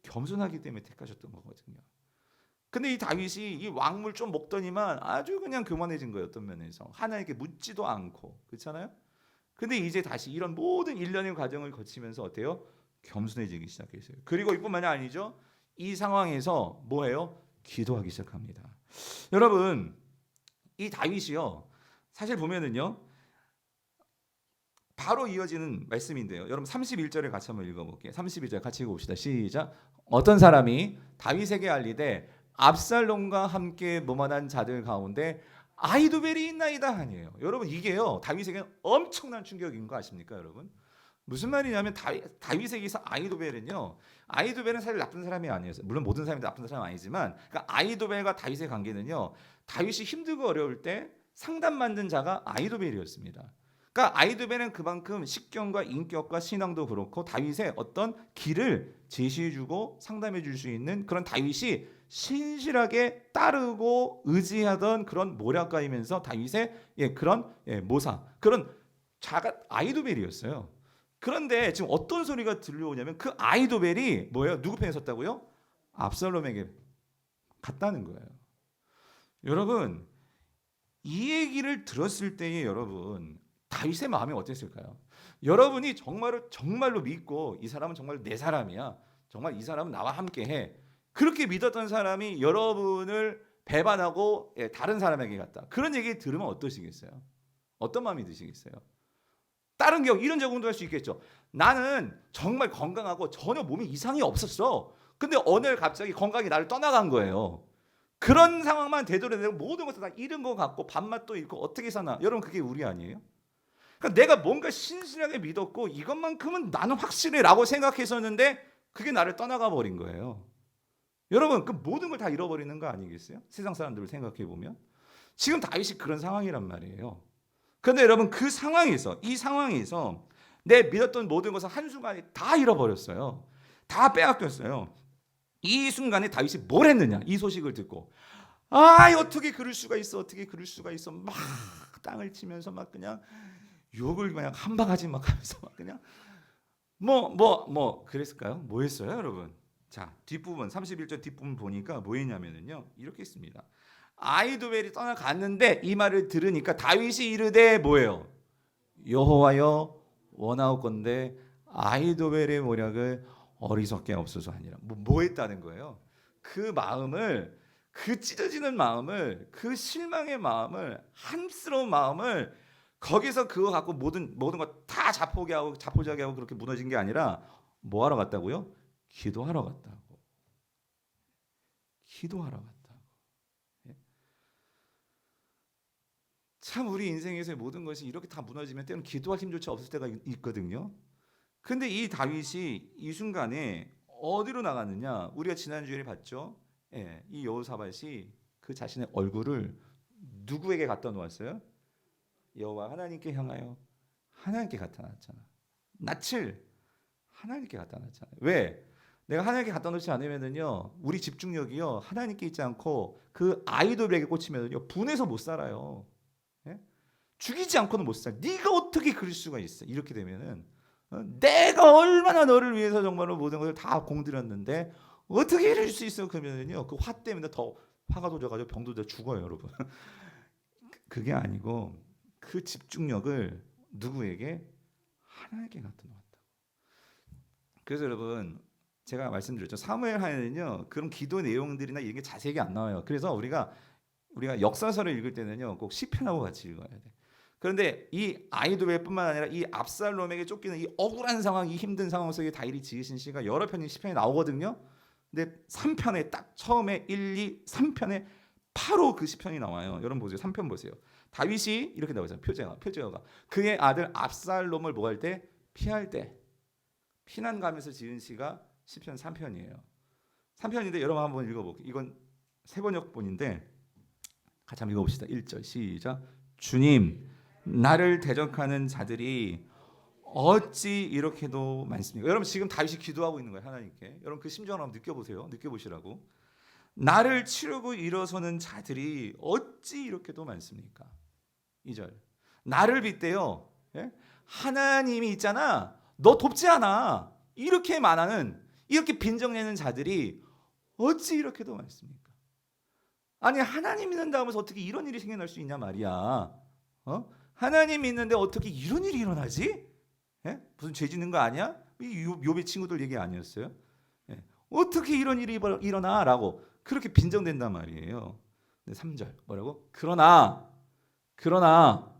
겸손하기 때문에 택하셨던 거거든요. 근데 이 다윗이 이 왕물 좀 먹더니만 아주 그냥 교만해진 거예요. 어떤 면에서 하나님께 묻지도 않고, 그렇잖아요. 근데 이제 다시 이런 모든 일련의 과정을 거치면서 어때요? 겸손해지기 시작했어요. 그리고 이뿐만이 아니죠. 이 상황에서 뭐해요? 기도하기 시작합니다. 여러분, 이 다윗이요, 사실 보면은요, 바로 이어지는 말씀인데요. 여러분 31절에 같이 한번 읽어볼게요. 31절 같이 읽어봅시다. 시작. 어떤 사람이 다윗에게 알리되 압살롬과 함께 무만한 자들 가운데 아히도벨이 있나이다 하니에요. 여러분 이게요, 다윗에게 엄청난 충격인 거 아십니까, 여러분? 무슨 말이냐면 다윗에게서 아히도벨은요, 아히도벨은 사실 나쁜 사람이 아니었어요. 물론 모든 사람이 나쁜 사람은 아니지만, 그러니까 아히도벨과 다윗의 관계는요, 다윗이 힘들고 어려울 때 상담 만든 자가 아히도벨이었습니다. 그러니까 아히도벨은 그만큼 식견과 인격과 신앙도 그렇고 다윗의 어떤 길을 제시해주고 상담해줄 수 있는 그런 다윗이 신실하게 따르고 의지하던 그런 모략가이면서 다윗의 그런 모사, 그런 자가 아히도벨이었어요. 그런데 지금 어떤 소리가 들려오냐면 그 아히도벨이 뭐예요? 누구 편에 섰다고요? 압살롬에게 갔다는 거예요. 여러분, 이 얘기를 들었을 때에 여러분 다윗의 마음이 어땠을까요? 여러분이 정말로 믿고 이 사람은 정말 내 사람이야, 정말 이 사람은 나와 함께해, 그렇게 믿었던 사람이 여러분을 배반하고 다른 사람에게 갔다. 그런 얘기 들으면 어떠시겠어요? 어떤 마음이 드시겠어요? 다른 경우 이런 경우도 할 수 있겠죠. 나는 정말 건강하고 전혀 몸에 이상이 없었어. 근데 어느 날 갑자기 건강이 나를 떠나간 거예요. 그런 상황만 되돌아내고 모든 것을 다 잃은 것 같고 밥맛도 잃고 어떻게 사나? 여러분 그게 우리 아니에요? 그러니까 내가 뭔가 신실하게 믿었고 이것만큼은 나는 확실해라고 생각했었는데 그게 나를 떠나가 버린 거예요. 여러분 그 모든 걸 다 잃어버리는 거 아니겠어요? 세상 사람들을 생각해 보면 지금 다윗이 그런 상황이란 말이에요. 그런데 여러분 그 상황에서 이 상황에서 내 믿었던 모든 것을 한순간에 다 잃어버렸어요. 다 빼앗겼어요. 이 순간에 다윗이 뭘 했느냐? 이 소식을 듣고 어떻게 그럴 수가 있어? 어떻게 그럴 수가 있어? 막 땅을 치면서 막 그냥 욕을 그냥 한 바가지 막 하면서 막 그냥 그랬을까요? 뭐 했어요, 여러분? 자, 뒷부분 31절 뒷부분 보니까 뭐 했냐면은요. 이렇게 있습니다. 아히도벨이 떠나갔는데 이 말을 들으니까 다윗이 이르되 뭐예요? 여호와여 원하옵건대 아히도벨의 모략을 어리석게 없소서 하니라. 뭐 했다는 거예요? 그 마음을, 그 찢어지는 마음을, 그 실망의 마음을, 한스러운 마음을 거기서 그거 갖고 모든 거 다 자포자기하고 그렇게 무너진 게 아니라 뭐 하러 갔다고요? 기도하러 갔다고. 기도하러 갔다고. 참 우리 인생에서의 모든 것이 이렇게 다 무너지면 때로는 기도할 힘조차 없을 때가 있거든요. 근데 이 다윗이 이 순간에 어디로 나갔느냐? 우리가 지난주에 봤죠. 이 여호사밧이 그 자신의 얼굴을 누구에게 갖다 놓았어요? 여호와 하나님께 향하여 하나님께 갖다 놨잖아. 낯을 하나님께 갖다 놨잖아요. 왜? 내가 하나님께 갖다 놓지 않으면은요, 우리 집중력이요 하나님께 있지 않고 그 아이돌에게 꽂히면요 분해서 못 살아요. 예? 죽이지 않고는 못 살아. 네가 어떻게 그럴 수가 있어? 이렇게 되면은 내가 얼마나 너를 위해서 정말로 모든 것을 다 공들였는데 어떻게 이럴 수 있어? 그러면은요 그 화 때문에 더 화가 도져가지고 병도 더 죽어요, 여러분. 그게 아니고 그 집중력을 누구에게? 하나님께 갖다 놓았다고. 그래서 여러분 제가 말씀드렸죠. 사무엘 하에는요 그런 기도 내용들이나 이런 게 자세하게 안 나와요. 그래서 우리가 역사서를 읽을 때는요 꼭 시편하고 같이 읽어야 돼. 그런데 이 아히도벨뿐만 아니라 이 압살롬에게 쫓기는 이 억울한 상황, 이 힘든 상황 속에 다윗이 지으신 시가 여러 편이 시편에 나오거든요. 근데 3편에 딱 처음에 1, 2, 3편에 바로 그 시편이 나와요. 여러분 보세요. 3편 보세요. 다윗이 이렇게 나오잖아요. 표제어가 그의 아들 압살롬을 뭐 할 때? 피할 때 피난 가면서 지은 시가 시편 3편이에요. 3편인데 여러분 한번 읽어볼게요. 이건 세번역본인데 같이 한번 읽어봅시다. 1절 시작. 주님 나를 대적하는 자들이 어찌 이렇게도 많습니까? 여러분 지금 다윗이 기도하고 있는 거예요. 하나님께. 여러분 그 심정을 한번 느껴보세요. 느껴보시라고. 나를 치르고 일어서는 자들이 어찌 이렇게도 많습니까? 2절. 나를 빗대요. 예? 하나님이 있잖아. 너 돕지 않아. 이렇게 말하는, 이렇게 빈정내는 자들이 어찌 이렇게도 많습니까? 아니, 하나님 믿는다 하면서 어떻게 이런 일이 생겨날 수 있냐 말이야. 하나님 믿는데 어떻게 이런 일이 일어나지? 예? 무슨 죄 짓는 거 아니야? 욥의 친구들 얘기 아니었어요? 예. 어떻게 이런 일이 일어나라고 그렇게 빈정된단 말이에요. 3절 뭐라고? 그러나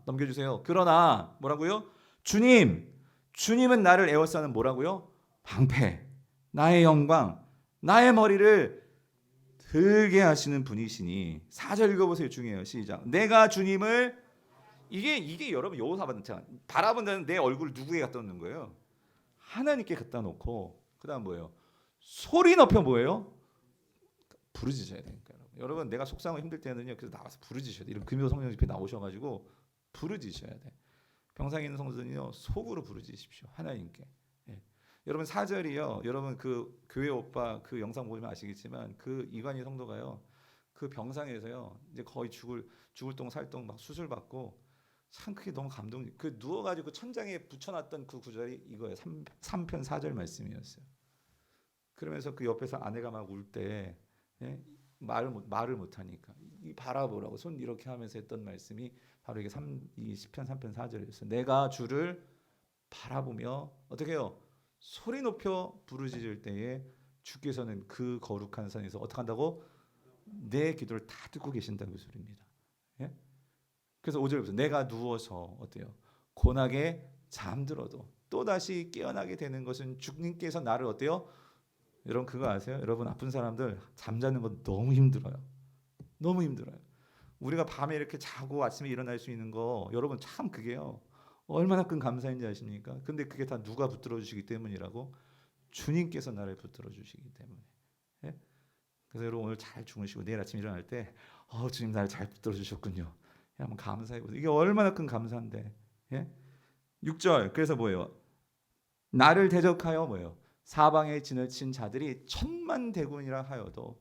넘겨주세요. 그러나 뭐라고요? 주님은 나를 에워싸는 뭐라고요? 방패, 나의 영광, 나의 머리를 들게 하시는 분이시니. 4절 읽어보세요. 중요해요. 시작. 내가 주님을, 이게 여러분 여호사밧 바라본다는 내 얼굴을 누구에 갖다 놓는 거예요? 하나님께 갖다 놓고 그다음 뭐예요? 소리 높여 뭐예요? 부르짖어야 되니까. 여러분 내가 속상하고 힘들 때는요, 그래서 나와서 부르짖으셔야 돼. 이런 금요 성령 집회 나오셔가지고 부르짖으셔야 돼. 병상에 있는 성도들은요, 속으로 부르짖으십시오. 하나님께. 예. 여러분 4절이요. 여러분 그 교회 오빠 그 영상 보시면 아시겠지만 그 이관희 성도가요, 그 병상에서요 이제 거의 죽을 동 살동 막 수술 받고, 참 그게 너무 감동. 그 누워가지고 천장에 붙여놨던 그 구절이 이거예요. 3편 4절 말씀이었어요. 그러면서 그 옆에서 아내가 막 울 때, 예? 말을 못하니까 이 바라보라고 손 이렇게 하면서 했던 말씀이 바로 이게 이 시편 3편 4절이었어요. 내가 주를 바라보며 어떻게 해요? 소리 높여 부르짖을 때에 주께서는 그 거룩한 산에서 어떻게 한다고? 내 기도를 다 듣고 계신다는 그 소리입니다. 예? 그래서 5절에 보세요. 내가 누워서 어때요? 고나게 잠들어도 또다시 깨어나게 되는 것은 주님께서 나를 어때요? 여러분 그거 아세요? 여러분 아픈 사람들 잠자는 건 너무 힘들어요. 너무 힘들어요. 우리가 밤에 이렇게 자고 아침에 일어날 수 있는 거, 여러분 참 그게요, 얼마나 큰 감사인지 아십니까? 근데 그게 다 누가 붙들어 주시기 때문이라고? 주님께서 나를 붙들어 주시기 때문에. 예? 그래서 여러분 오늘 잘 주무시고 내일 아침 일어날 때 주님 나를 잘 붙들어 주셨군요. 한번 감사해 보세요. 이게 얼마나 큰 감사인데. 예? 6절. 그래서 뭐예요? 나를 대적하여 뭐예요? 사방에 지나친 자들이 천만대군이라 하여도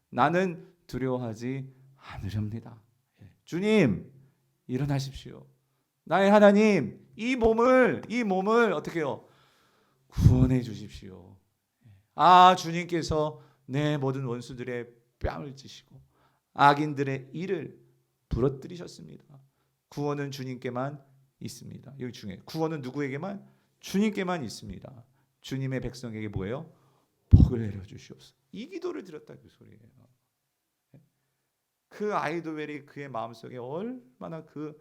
나는 두려워하지 않으렵니다. 예. 주님 일어나십시오. 나의 하나님 이 몸을 어떻게 해요? 구원해 주십시오. 주님께서 내 모든 원수들의 뺨을 찌시고 악인들의 이를 부러뜨리셨습니다. 구원은 주님께만 있습니다. 여기 중요해요. 구원은 누구에게만? 주님께만 있습니다. 주님의 백성에게 뭐예요? 복을 내려주시옵소서. 이 기도를 드렸다 그 소리예요. 그 아이도웰이 그의 마음속에 얼마나 그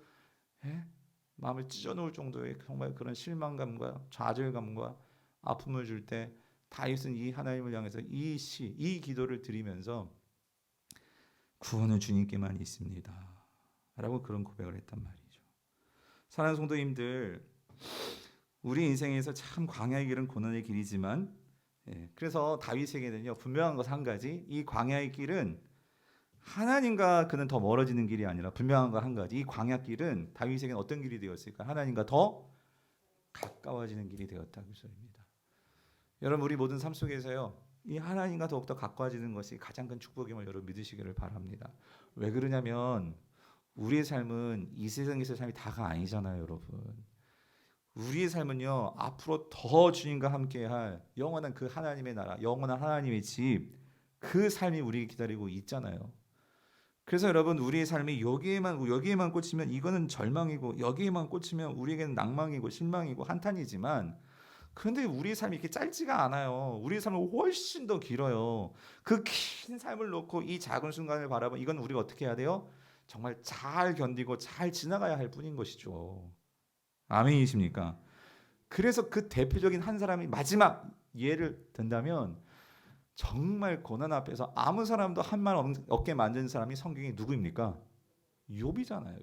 마음을 찢어놓을 정도의 정말 그런 실망감과 좌절감과 아픔을 줄 때 다윗은 이 하나님을 향해서 이 기도를 드리면서 구원은 주님께만 있습니다 라고 그런 고백을 했단 말이죠. 사랑하는 성도님들, 우리 인생에서 참 광야의 길은 고난의 길이지만, 그래서 다윗에게는요 분명한 것 한 가지, 이 광야의 길은 하나님과 그는 더 멀어지는 길이 아니라 분명한 것 한 가지, 이 광야 길은 다윗에게는 어떤 길이 되었을까? 하나님과 더 가까워지는 길이 되었다 그 소리입니다. 여러분 우리 모든 삶 속에서요 이 하나님과 더욱더 가까워지는 것이 가장 큰 축복임을 여러분 믿으시기를 바랍니다. 왜 그러냐면 우리의 삶은 이 세상에서의 삶이 다가 아니잖아요. 여러분 우리의 삶은요 앞으로 더 주님과 함께할 영원한 그 하나님의 나라, 영원한 하나님의 집, 그 삶이 우리에게 기다리고 있잖아요. 그래서 여러분 우리의 삶이 여기에만 꽂히면 이거는 절망이고, 여기에만 꽂히면 우리에게는 낭망이고 실망이고 한탄이지만, 그런데 우리의 삶이 이렇게 짧지가 않아요. 우리의 삶은 훨씬 더 길어요. 그 긴 삶을 놓고 이 작은 순간을 바라보면 이건 우리가 어떻게 해야 돼요? 정말 잘 견디고 잘 지나가야 할 뿐인 것이죠. 아멘이십니까? 그래서 그 대표적인 한 사람이 마지막 예를 든다면, 정말 고난 앞에서 아무 사람도 한 말 없게 만든 사람이 성경에 누구입니까? 욥이잖아요.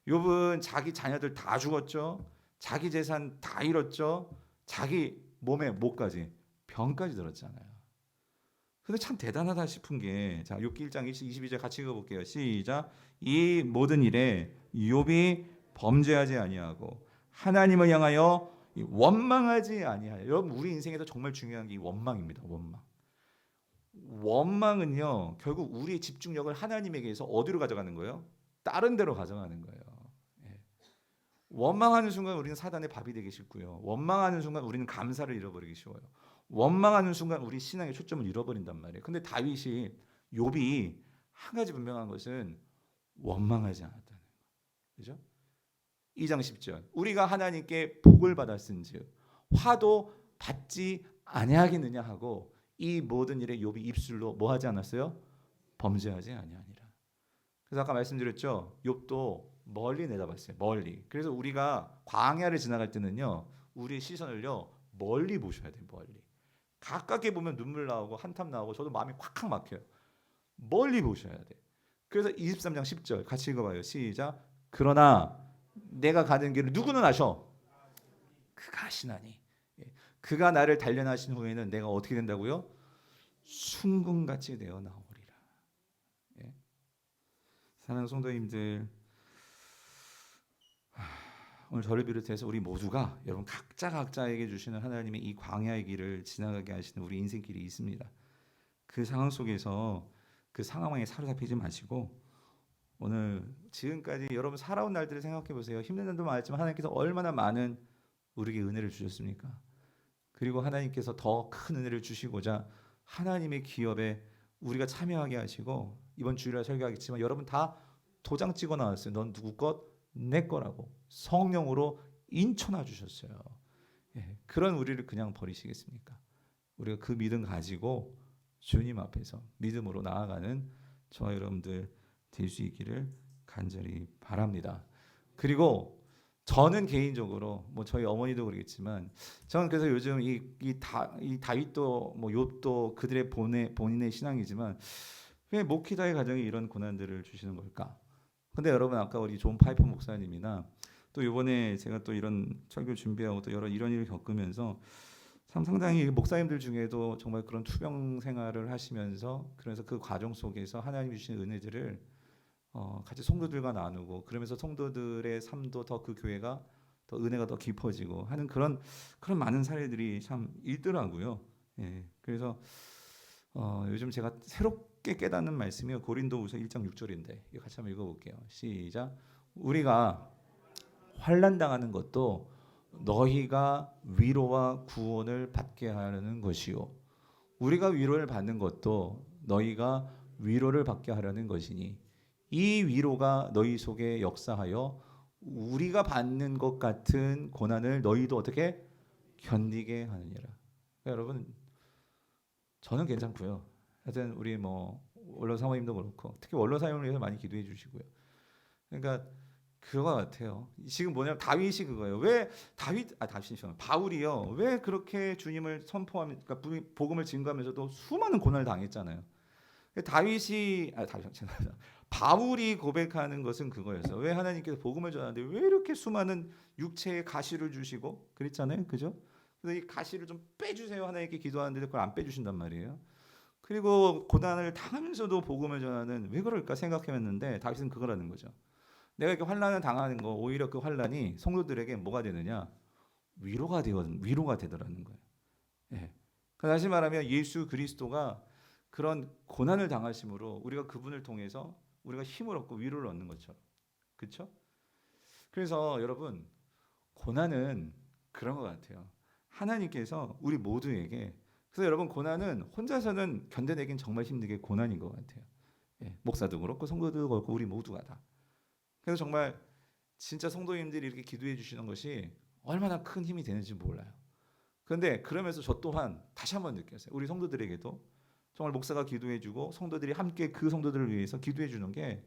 욥은 자기 자녀들 다 죽었죠. 자기 재산 다 잃었죠. 자기 몸에 뭐까지? 병까지 들었잖아요. 근데 참 대단하다 싶은 게, 자 욥기 1장 22절 같이 읽어볼게요. 시작. 이 모든 일에 욥이 범죄하지 아니하고 하나님을 향하여 원망하지 아니하여. 여러분 우리 인생에서 정말 중요한 게 이 원망입니다. 원망. 원망은요 결국 우리의 집중력을 하나님에게서 어디로 가져가는 거예요? 다른 데로 가져가는 거예요. 예. 원망하는 순간 우리는 사단의 밥이 되기 쉽고요. 원망하는 순간 우리는 감사를 잃어버리기 쉬워요. 원망하는 순간 우리 신앙의 초점을 잃어버린단 말이에요. 근데 다윗이 욥이 한 가지 분명한 것은 원망하지 않았다는 거예요. 그죠? 2장 10절 우리가 하나님께 복을 받았은즉 화도 받지 아니하겠느냐 하고 이 모든 일에 욥이 입술로 뭐 하지 않았어요? 범죄하지 아니하니라. 그래서 아까 말씀드렸죠. 욥도 멀리 내다봤어요. 멀리. 그래서 우리가 광야를 지나갈 때는요. 우리의 시선을요. 멀리 보셔야 돼요. 멀리. 가깝게 보면 눈물 나오고 한탄 나오고 저도 마음이 콱콱 막혀요. 멀리 보셔야 돼. 그래서 23장 10절 같이 읽어봐요. 시작. 그러나 내가 가는 길을 누구는 아셔? 그가 아시나니. 그가 나를 단련하신 후에는 내가 어떻게 된다고요? 순금같이 되어 나오리라. 예. 사랑하는 성도님들, 오늘 저를 비롯해서 우리 모두가 여러분 각자에게 주시는 하나님의 이 광야의 길을 지나가게 하시는 우리 인생길이 있습니다. 그 상황 속에서 그 상황에 사로잡히지 마시고 오늘 지금까지 여러분 살아온 날들을 생각해 보세요. 힘든 날도 많았지만 하나님께서 얼마나 많은 우리에게 은혜를 주셨습니까? 그리고 하나님께서 더 큰 은혜를 주시고자 하나님의 기업에 우리가 참여하게 하시고 이번 주일에 설교하겠지만 여러분 다 도장 찍어 나왔어요. 넌 누구 것? 내 거라고 성령으로 인쳐놔 주셨어요. 예, 그런 우리를 그냥 버리시겠습니까? 우리가 그 믿음 가지고 주님 앞에서 믿음으로 나아가는 저와 여러분들 될 수 있기를 간절히 바랍니다. 그리고 저는 개인적으로 뭐 저희 어머니도 그러겠지만 저는 그래서 요즘 이 다윗도 뭐 욥도 그들의 본인의 신앙이지만 왜 목회자의 가정에 이런 고난들을 주시는 걸까? 근데 여러분 아까 우리 존 파이퍼 목사님이나 또 이번에 제가 또 이런 설교 준비하고 또 여러 이런 일을 겪으면서 참 상당히 목사님들 중에도 정말 그런 투병 생활을 하시면서 그래서 그 과정 속에서 하나님 주신 은혜들을 같이 성도들과 나누고 그러면서 성도들의 삶도 더 그 교회가 더 은혜가 더 깊어지고 하는 그런 많은 사례들이 참 있더라고요. 예, 그래서 요즘 제가 새롭게 깨닫는 말씀이요 고린도후서 1장 6절인데 이거 같이 한번 읽어볼게요. 시작. 우리가 환난 당하는 것도 너희가 위로와 구원을 받게 하려는 것이요 우리가 위로를 받는 것도 너희가 위로를 받게 하려는 것이니 이 위로가 너희 속에 역사하여 우리가 받는 것 같은 고난을 너희도 어떻게 견디게 하느니라. 그러니까 여러분 저는 괜찮고요. 하여튼 우리 뭐 원로 사모님도 그렇고 특히 원로 사모님을 위해서 많이 기도해 주시고요. 그러니까 그거 같아요. 지금 뭐냐면 다윗이 그거예요. 왜 바울이요. 왜 그렇게 주님을 선포하면 그러니까 복음을 증거하면서도 수많은 고난을 당했잖아요. 바울이 고백하는 것은 그거였어요. 왜 하나님께서 복음을 전하는데 왜 이렇게 수많은 육체의 가시를 주시고 그랬잖아요. 그죠? 그래서 이 가시를 좀 빼주세요. 하나님께 기도하는데 그걸 안 빼주신단 말이에요. 그리고 고난을 당하면서도 복음을 전하는 왜 그럴까 생각해봤는데 다윗은 그거라는 거죠. 내가 이렇게 환난을 당하는 거 오히려 그 환난이 성도들에게 뭐가 되느냐? 위로가 되더라는 거예요. 예. 다시 말하면 예수 그리스도가 그런 고난을 당하심으로 우리가 그분을 통해서 우리가 힘을 얻고 위로를 얻는 것처럼. 그렇죠? 그래서 여러분 고난은 그런 것 같아요. 하나님께서 우리 모두에게 그래서 여러분 고난은 혼자서는 견뎌내긴 정말 힘들게 고난인 것 같아요. 예, 목사도 그렇고 성도도 그렇고 우리 모두가 다. 그래서 정말 진짜 성도님들이 이렇게 기도해 주시는 것이 얼마나 큰 힘이 되는지 몰라요. 그런데 그러면서 저 또한 다시 한번 느꼈어요. 우리 성도들에게도 정말 목사가 기도해 주고 성도들이 함께 그 성도들을 위해서 기도해 주는 게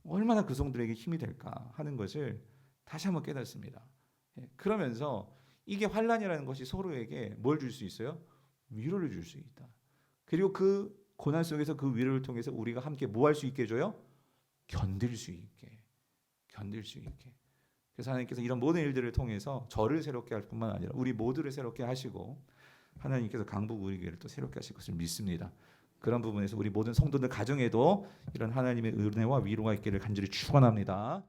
얼마나 그 성도들에게 힘이 될까 하는 것을 다시 한번 깨닫습니다. 예, 그러면서 이게 환난이라는 것이 서로에게 뭘 줄 수 있어요? 위로를 줄 수 있다. 그리고 그 고난 속에서 그 위로를 통해서 우리가 함께 뭐 할 수 있게 해줘요? 견딜 수 있게. 그래서 하나님께서 이런 모든 일들을 통해서 저를 새롭게 할 뿐만 아니라 우리 모두를 새롭게 하시고 하나님께서 강북 우리 교회를 또 새롭게 하실 것을 믿습니다. 그런 부분에서 우리 모든 성도들 가정에도 이런 하나님의 은혜와 위로가 있기를 간절히 축원합니다.